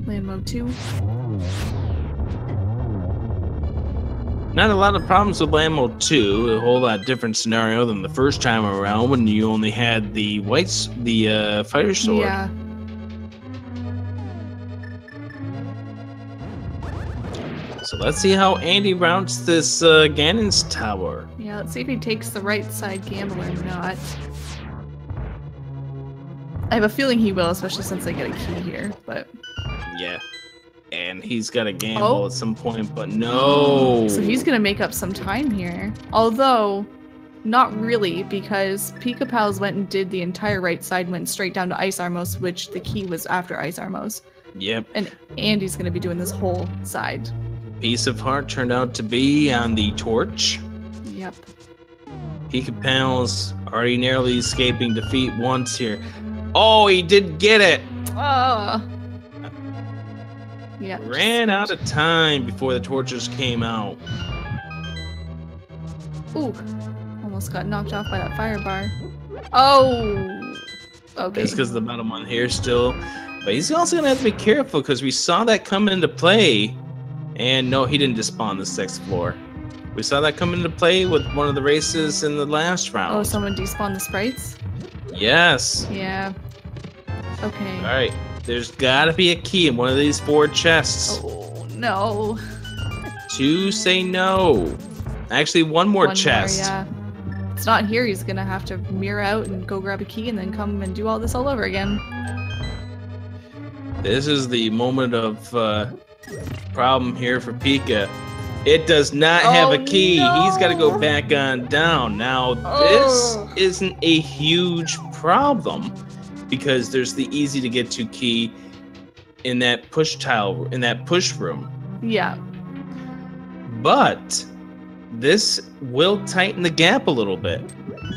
Landmo 2. Not a lot of problems with Landmo 2. A whole lot different scenario than the first time around when you only had the fighter sword. Yeah. So let's see how Andy routes this Ganon's Tower. Yeah, let's see if he takes the right side gamble or not. I have a feeling he will, especially since I get a key here, but... Yeah. And he's got to gamble at some point, but no! So he's gonna make up some time here. Although, not really, because Pikapals went and did the entire right side, went straight down to Ice Armos, which the key was after Ice Armos. Yep. And Andy's gonna be doing this whole side. Piece of Heart turned out to be on the torch. Yep. Pikapals already narrowly escaping defeat once here. Oh, he did get it! Yeah. Ran out of time before the torches came out. Ooh. Almost got knocked off by that fire bar. Oh! Okay. It's because of the bottom one here still. But he's also going to have to be careful because we saw that come into play. And no, he didn't despawn the 6th floor. We saw that come into play with one of the races in the last round. Oh, someone despawned the sprites? Yes. Yeah. Okay. All right. There's got to be a key in one of these 4 chests. Oh, no. 2 say no. Actually, one more chest. Yeah. It's not here. He's going to have to mirror out and go grab a key and then come and do all this all over again. This is the moment of problem here for Pika. It does not have a key. no. He's got to go back on down. Now, this isn't a huge problem because there's the easy to get to key in that push tile, in that push room. Yeah. But this will tighten the gap a little bit.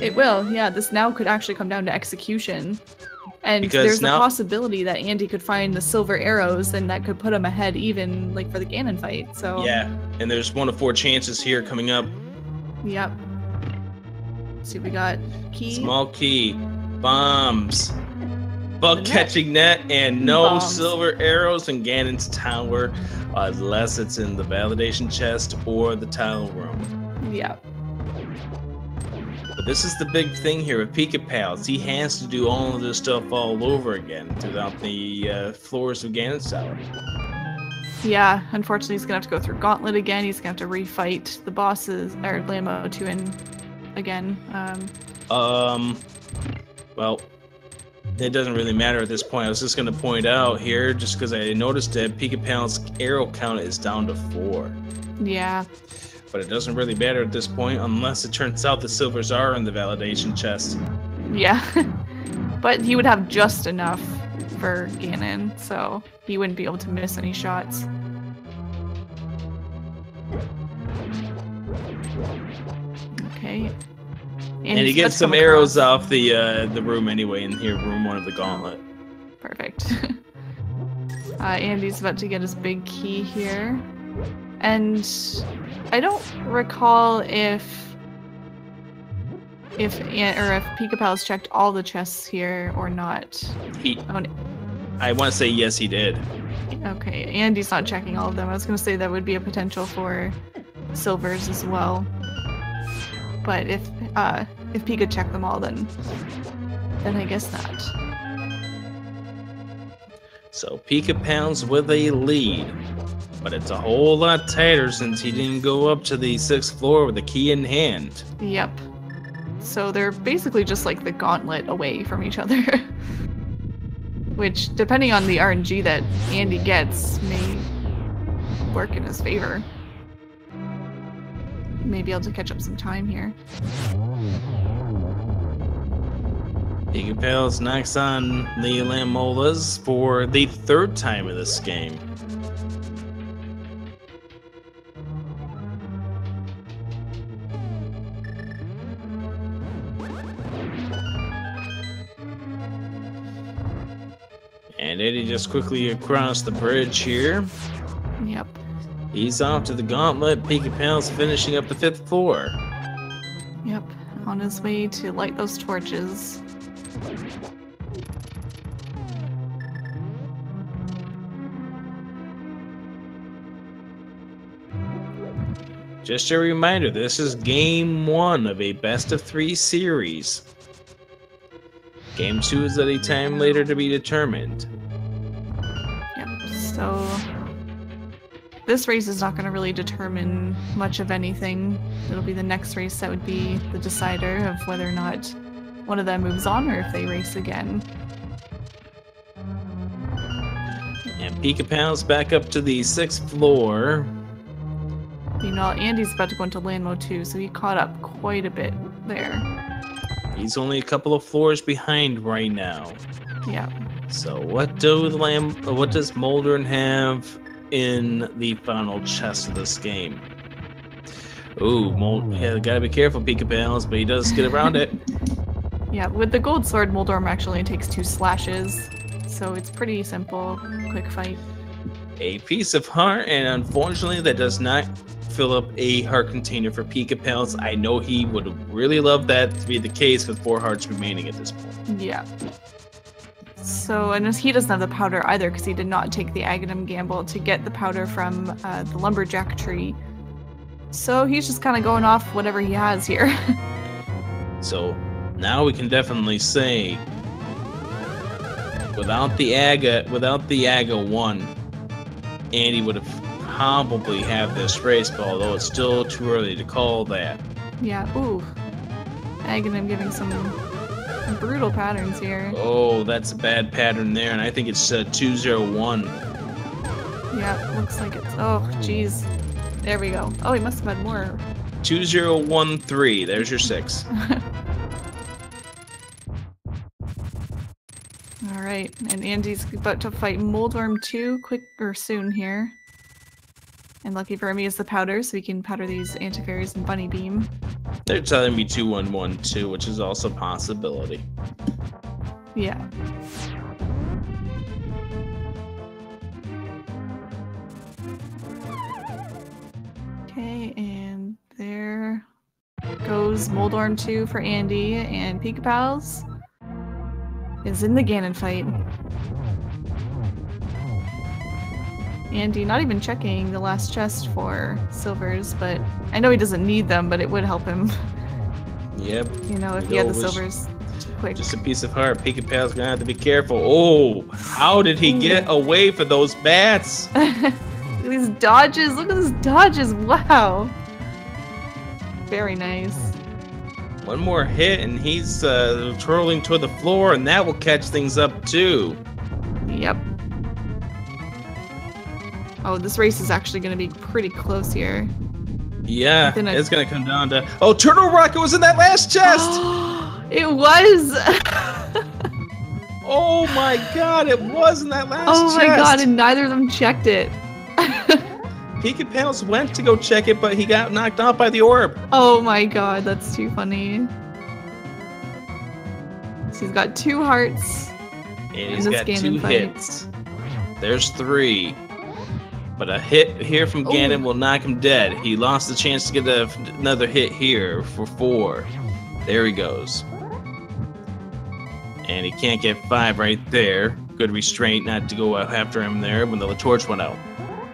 It will, yeah. This now could actually come down to execution. And Because there's now- a possibility that Andy could find the silver arrows and that could put him ahead even like for the Ganon fight. So Yeah, and there's 1 of 4 chances here coming up. Yep. Let's see, we got key. Small key, bombs, bug net. catching net, and no Bombs. silver arrows in Ganon's tower unless it's in the validation chest or the tile room. Yeah. But this is the big thing here with Pikapals. He has to do all of this stuff all over again throughout the floors of Ganon's tower. Yeah, unfortunately he's gonna have to go through Gauntlet again. He's gonna have to refight the bosses or Lambo 2 in again. Well, it doesn't really matter at this point. I was just going to point out here, just because I noticed that Pikapal's arrow count is down to 4. Yeah. But it doesn't really matter at this point unless it turns out the silvers are in the validation chest. Yeah. But he would have just enough for Ganon, so he wouldn't be able to miss any shots. Okay. And he he's gets about to some come arrows across- off the room anyway in here, room 1 of the gauntlet. Perfect. Andy's about to get his big key here. And I don't recall if Pikapals checked all the chests here or not. Oh, I want to say yes, he did. okay, Andy's not checking all of them. I was going to say that would be a potential for silvers as well. But if Pika checked them all, then I guess not. So Pikapals with a lead. But it's a whole lot tighter since he didn't go up to the 6th floor with the key in hand. Yep. So they're basically just like the gauntlet away from each other. Which, depending on the RNG that Andy gets, may work in his favor. May be able to catch up some time here. Pikapals knocks on the Lamolas for the 3rd time in this game. And Eddie just quickly across the bridge here. Yep. He's off to the gauntlet. Pikapals finishing up the 5th floor. Yep. On his way to light those torches. Just a reminder, this is game 1 of a best of 3 series. Game 2 is at a time later to be determined. Yep. So this race is not going to really determine much of anything. It'll be the next race that would be the decider of whether or not one of them moves on or if they race again. And Pikapals back up to the 6th floor. Meanwhile, Andy's about to go into Landmo 2, so he caught up quite a bit there. He's only a couple of floors behind right now. Yeah. So what does Moldern have in the final chest of this game? Ooh, gotta be careful, Pikapals, but he does get around it. Yeah, with the gold sword, Moldorm actually takes 2 slashes, so it's pretty simple, quick fight. A piece of heart, and unfortunately that does not fill up a heart container for Pikapals. I know he would really love that to be the case with 4 hearts remaining at this point. Yeah. So, and he doesn't have the powder either because he did not take the Aghanim gamble to get the powder from the lumberjack tree. So he's just kind of going off whatever he has here. So now we can definitely say without the Aga 1, Andy would have probably have this race, but although it's still too early to call that. Yeah, ooh. Aghanim giving some brutal patterns here. Oh, that's a bad pattern there, and I think it's 201. Yeah, looks like it's, oh, jeez. There we go. Oh, he must have had more. 2013. There's your 6. All right, and Andy's about to fight Moldworm 2 quick or soon here. And lucky for him, he has the powder, so he can powder these antifairies and bunny beam. They're telling me 2112, which is also a possibility. Yeah. Okay, and there goes Moldworm 2 for Andy, and Pikapals is in the Ganon fight. Andy not even checking the last chest for silvers, but I know he doesn't need them, but it would help him. Yep. You know, if he had the silvers quick. Just a piece of heart. Pikapal's gonna have to be careful. Oh, how did he get away from those bats? Look at these dodges. Look at these dodges. Wow. Very nice. One more hit and he's twirling toward the floor, and that will catch things up too. Yep. Oh, this race is actually going to be pretty close here. Yeah, it's going to come down to... Oh, Turtle Rocket was in that last chest! It was! Oh my god, it was in that last chest! Oh my god, and neither of them checked it. Pikapals went to go check it, but he got knocked out by the orb. Oh my god, that's too funny. So he's got 2 hearts. And he's got 2 hits. There's 3. But a hit here from Ganon will knock him dead. He lost the chance to get another hit here for 4. There he goes. And he can't get 5 right there. Good restraint not to go after him there when the torch went out.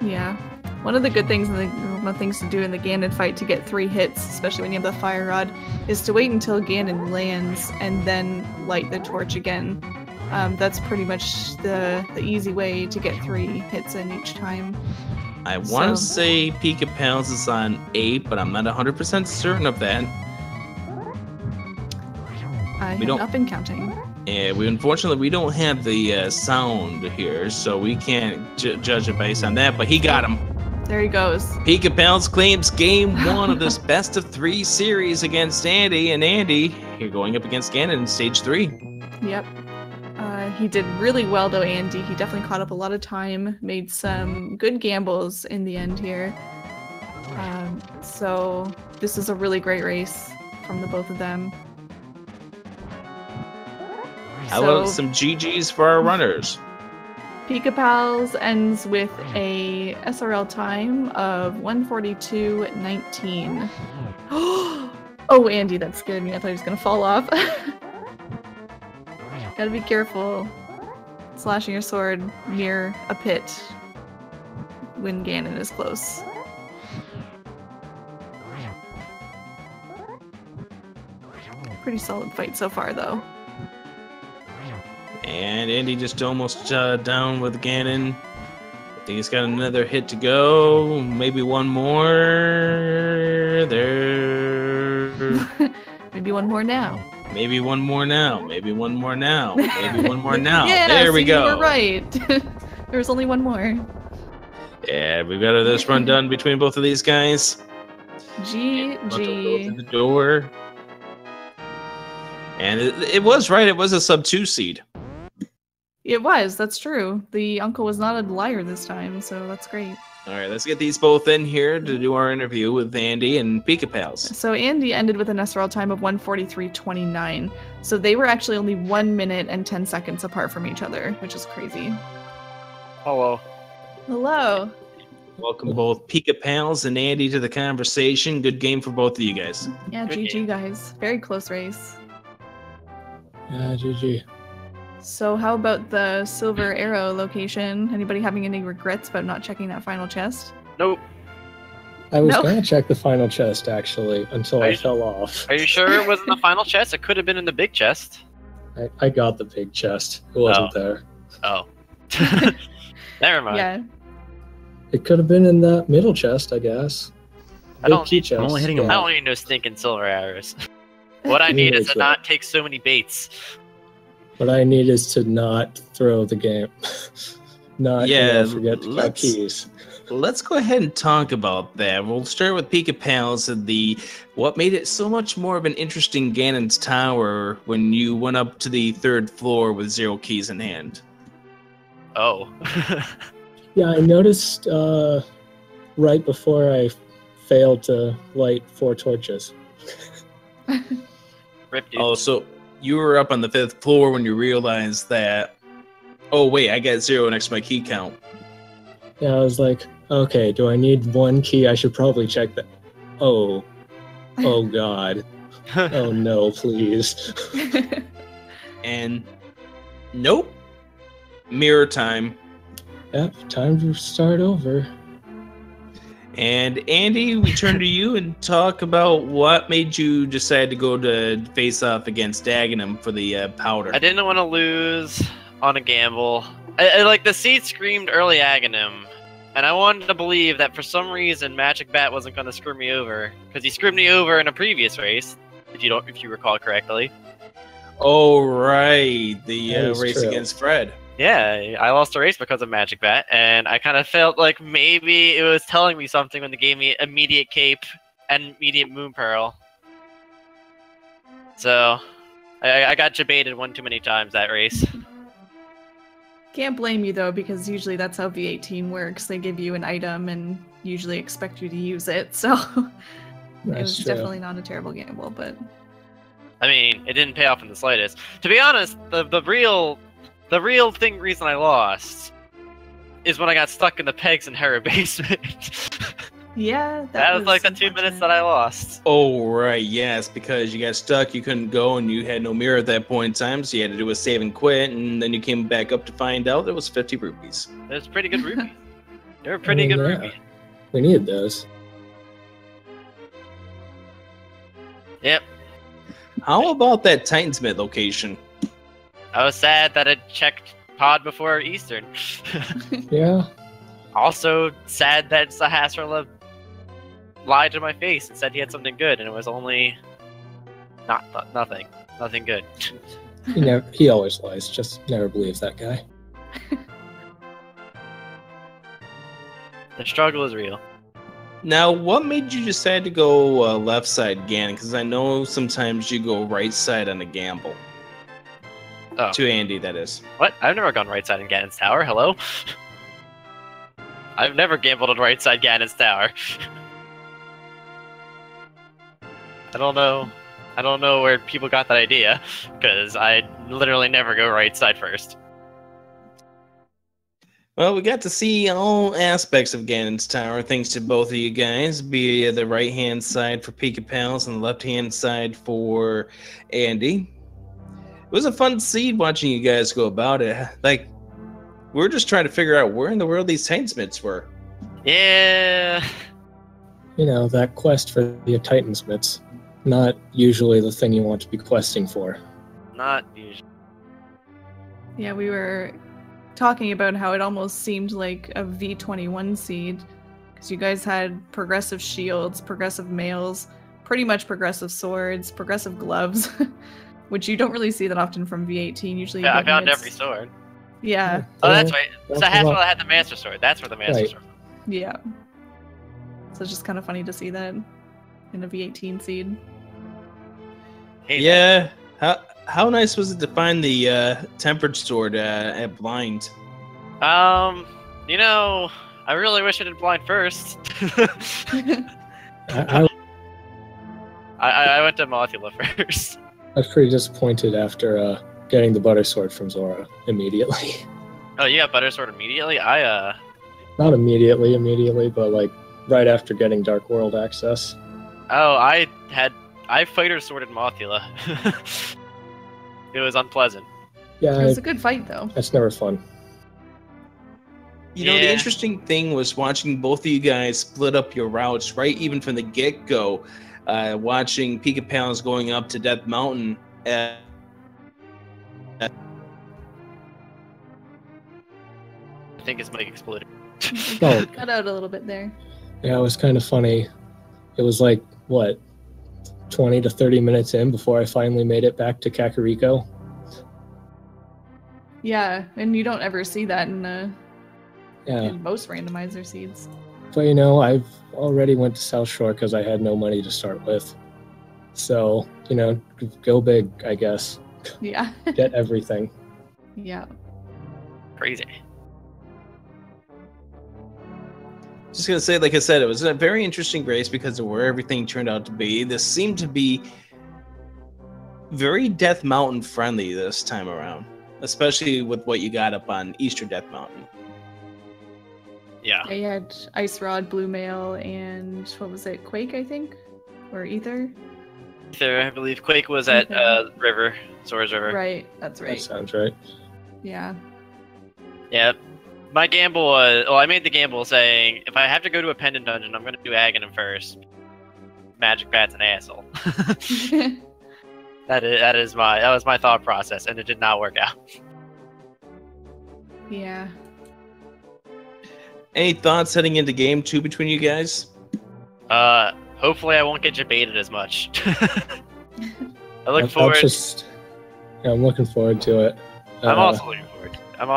Yeah. One of the good things, one of the things to do in the Ganon fight to get 3 hits, especially when you have the fire rod, is to wait until Ganon lands and then light the torch again. That's pretty much the easy way to get 3 hits in each time. I want to say Pikapals is on 8, but I'm not 100% certain of that. I have not been counting. And unfortunately we don't have the sound here, so we can't judge it based on that. But he got him. There he goes. Pikapals claims game 1 of this best of 3 series against Andy, and Andy, you're going up against Ganon in stage 3. Yep. He did really well though, Andy. He definitely caught up a lot of time, made some good gambles in the end here. So this is a really great race from the both of them. How about some GG's for our runners? Pikapals ends with a SRL time of 1:42.19. Oh, Andy, that scared me. I thought he was gonna fall off. Gotta be careful slashing your sword near a pit when Ganon is close. Pretty solid fight so far, though. And Andy just almost down with Ganon. I think he's got another hit to go. Maybe one more. There. Maybe one more now. Maybe one more now. Maybe one more now. Maybe one more now. Yeah, there we go. You were right. There was only one more. Yeah, we've got this run done between both of these guys. GG. The door. And it was right. It was a sub 2 seed. It was. That's true. The uncle was not a liar this time, so that's great. All right, let's get these both in here to do our interview with Andy and Pikapals. So Andy ended with an SRL time of 1:43.29. So they were actually only 1 minute and 10 seconds apart from each other, which is crazy. Hello. Hello. Welcome both Pikapals and Andy to the conversation. Good game for both of you guys. Yeah, Good GG game. guys. Very close race. Yeah, GG. So how about the Silver Arrow location? Anybody having any regrets about not checking that final chest? Nope. I was No. gonna check the final chest actually until I fell off. Are you sure it wasn't the final chest? It could have been in the big chest. I got the big chest. It wasn't there. Oh. Never mind. Yeah. It could have been in that middle chest, I guess. I don't key need- chest. I'm only hitting him I don't need no stinking silver arrows. What I need is to not take so many baits. What I need is to not throw the game. Not forget to grab keys. let's go ahead and talk about that. We'll start with Pikapals and what made it so much more of an interesting Ganon's Tower when you went up to the 3rd floor with 0 keys in hand. Oh. Yeah, I noticed right before I failed to light 4 torches. Rip, dude. Oh, so you were up on the 5th floor when you realized that, oh wait, I got 0 next to my key count. Yeah, I was like, okay, do I need 1 key? I should probably check that. Oh God. Oh no, please. And nope. Mirror time. Yep, time to start over. And Andy, we turn to you and talk about what made you decide to go to face off against Dagenham for the powder. I didn't want to lose on a gamble. Like, the seed screamed early Aghanim, and I wanted to believe that for some reason Magic Bat wasn't going to screw me over, because he screwed me over in a previous race, if you recall correctly. Oh right, the race true. against Fred. Yeah, I lost a race because of Magic Bat, and I kind of felt like maybe it was telling me something when they gave me immediate cape and immediate moon pearl. So, I got debated one too many times that race. Can't blame you though, because usually that's how V18 works. They give you an item and usually expect you to use it, so it was definitely not a terrible gamble, but... I mean, it didn't pay off in the slightest. To be honest, the real reason I lost is when I got stuck in the pegs in Hera basement. Yeah, that was like the 2 minutes that I lost. Oh right, yes, because you got stuck, you couldn't go, and you had no mirror at that point in time, so you had to do a save and quit, and then you came back up to find out it was 50 rupees. It was pretty good rupees. They were pretty good rupees. We needed those. Yep. How about that Titansmith location? I was sad that it checked pod before Eastern. Yeah. Also sad that Sahasrara lied to my face and said he had something good, and it was only nothing good. He always lies. Just never believes that guy. The struggle is real. Now, what made you decide to go left side Ganon? Because I know sometimes you go right side on a gamble. Oh. To Andy, that is. What? I've never gone right side in Ganon's Tower. Hello? I've never gambled on right side Ganon's Tower. I don't know where people got that idea, because I literally never go right side first. Well, we got to see all aspects of Ganon's Tower, thanks to both of you guys, be the right-hand side for Pikapals and the left-hand side for Andy. It was a fun scene watching you guys go about it. Like, we're just trying to figure out where in the world these Titansmiths were. Yeah. You know, that quest for the Titansmiths. Not usually the thing you want to be questing for. Not usually. Yeah, we were talking about how it almost seemed like a V21 seed, because you guys had progressive shields, progressive mails, pretty much progressive swords, progressive gloves, which you don't really see that often from V18. Usually, Yeah, I found every sword. Yeah. Oh, that's right. Sahasrara had the Master Sword. That's where the Master Sword. Yeah. So it's just kind of funny to see that in a V18 seed. Hey, Yeah. How nice was it to find the tempered sword at blind? You know, I really wish I did blind first. I went to Mothula first. I was pretty disappointed after getting the butter sword from Zora immediately. Oh, you got butter sword immediately? Not immediately, but like right after getting Dark World access. Oh, I fighter sworded Mothula. It was unpleasant. Yeah, It was a good fight, though. that's never fun. You know, the interesting thing was watching both of you guys split up your routes, right? Even from the get-go, watching Pikapals going up to Death Mountain. I think his mic exploded. Oh. Cut out a little bit there. Yeah, it was kind of funny. It was like, what, 20 to 30 minutes in before I finally made it back to Kakariko. Yeah, and you don't ever see that in Yeah, And most randomizer seeds. but you know, I've already went to South Shore because I had no money to start with. So, you know, go big, I guess. Yeah. Get everything. Yeah. Crazy. Just gonna say, like I said, it was a very interesting race because of where everything turned out to be. This seemed to be very Death Mountain friendly this time around, especially with what you got up on Easter Death Mountain. Yeah. They had Ice Rod, Blue Mail, and what was it? Quake, I think? Or Ether? Ether, I believe Quake was at River, Soares River. Right, that's That right. sounds right. Yeah. Yeah. My gamble was, I made the gamble saying, if I have to go to a pendant dungeon, I'm going to do Aghanim first. Magic Bat's an asshole. that was my thought process, and it did not work out. Yeah. Any thoughts heading into game 2 between you guys? Hopefully I won't get debated as much. I look I'm forward. I'm looking forward to it. I'm also looking forward. I'm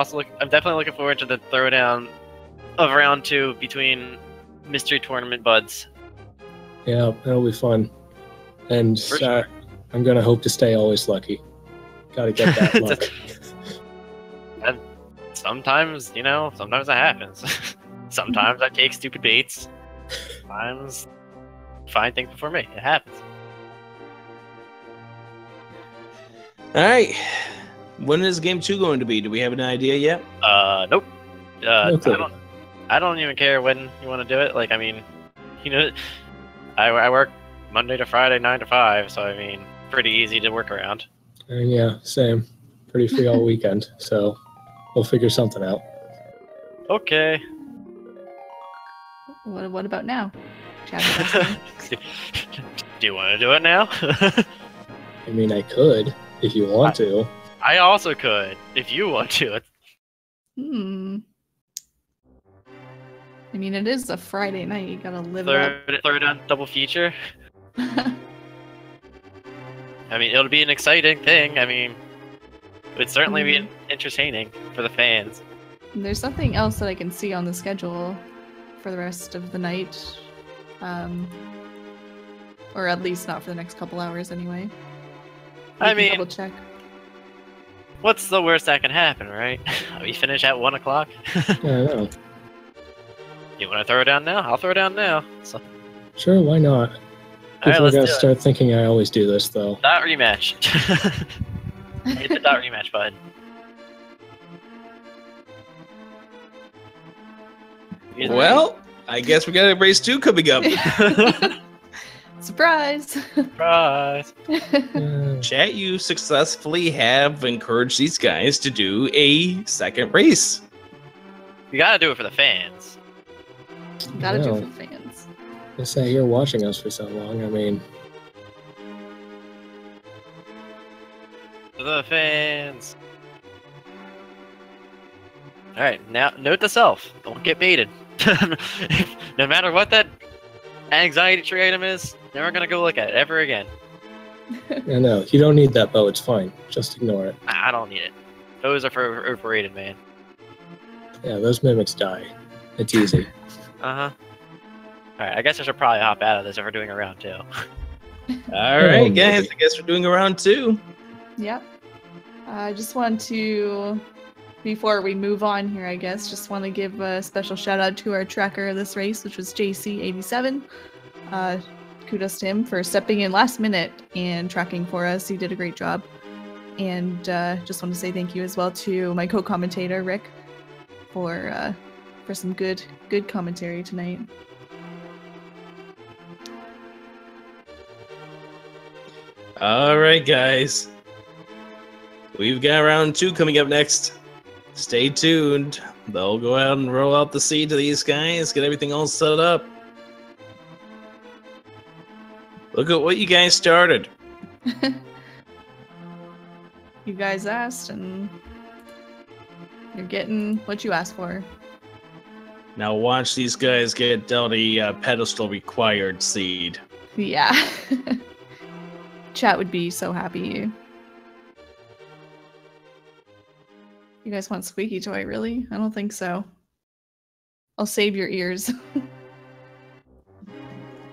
definitely looking forward to the throwdown of round 2 between mystery tournament buds. Yeah, that'll be fun. And For sure. I'm gonna hope to stay always lucky. Gotta get that luck. And sometimes that happens. Sometimes I take stupid baits. Sometimes find things before me. It happens. All right. When is game 2 going to be? Do we have an idea yet? Nope. No clue. I don't even care when you want to do it. Like, I mean, I work Monday to Friday, 9 to 5, so I mean, pretty easy to work around. Yeah, same. Pretty free all weekend, so we'll figure something out. Okay. What about now? Chat is asking. Do you want to do it now? I mean, I could if you want to. I also could, if you want to. I mean, it is a Friday night. You gotta live it up. Third on double feature. I mean, it'll be an exciting thing. I mean, it would certainly be entertaining for the fans. And there's something else that I can see on the schedule for the rest of the night. Or at least not for the next couple hours anyway. I mean, double check. What's the worst that can happen, right? We finish at 1 o'clock. Yeah, I know. You want to throw it down now? I'll throw it down now. So. Sure, why not? People are gonna start thinking I always do this, though. Dot rematch. Hit the dot rematch button. Well, I guess we got a race 2 coming up. Surprise! Surprise! Chat, you successfully have encouraged these guys to do a second race. You gotta do it for the fans. Gotta do it for the fans. They say you're watching us for so long. I mean, For the fans. Alright, now note to self. Don't get baited. No matter what that anxiety tree item is, never gonna go look at it ever again. I know. You don't need that bow. It's fine. Just ignore it. I don't need it. Those are for overrated, man. Yeah, those mimics die. It's easy. Uh-huh. Alright, I guess I should probably hop out of this if we're doing a round 2. All right, guys. I guess we're doing a round 2. Yep. I just want to, before we move on here, I guess, just want to give a special shout out to our tracker of this race, which was JC87. Kudos to him for stepping in last minute and tracking for us. He did a great job. And just want to say thank you as well to my co-commentator, Rick, for some good commentary tonight. All right, guys. We've got round 2 coming up next. Stay tuned. They'll go out and roll out the seed to these guys, get everything all set up. Look at what you guys started. You guys asked, and you're getting what you asked for. Now watch these guys get dealt a pedestal required seed. Yeah. Chat would be so happy. You guys want Squeaky Toy, really? I don't think so. I'll save your ears.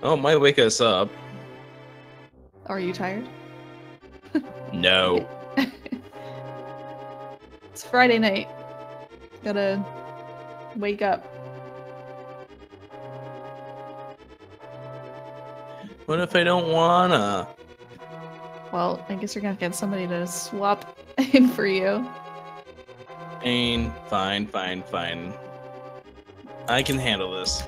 Oh, it might wake us up. Are you tired? No. It's Friday night. Gotta wake up. What if I don't wanna? Well, I guess you're gonna get somebody to swap in for you. Fine. I can handle this.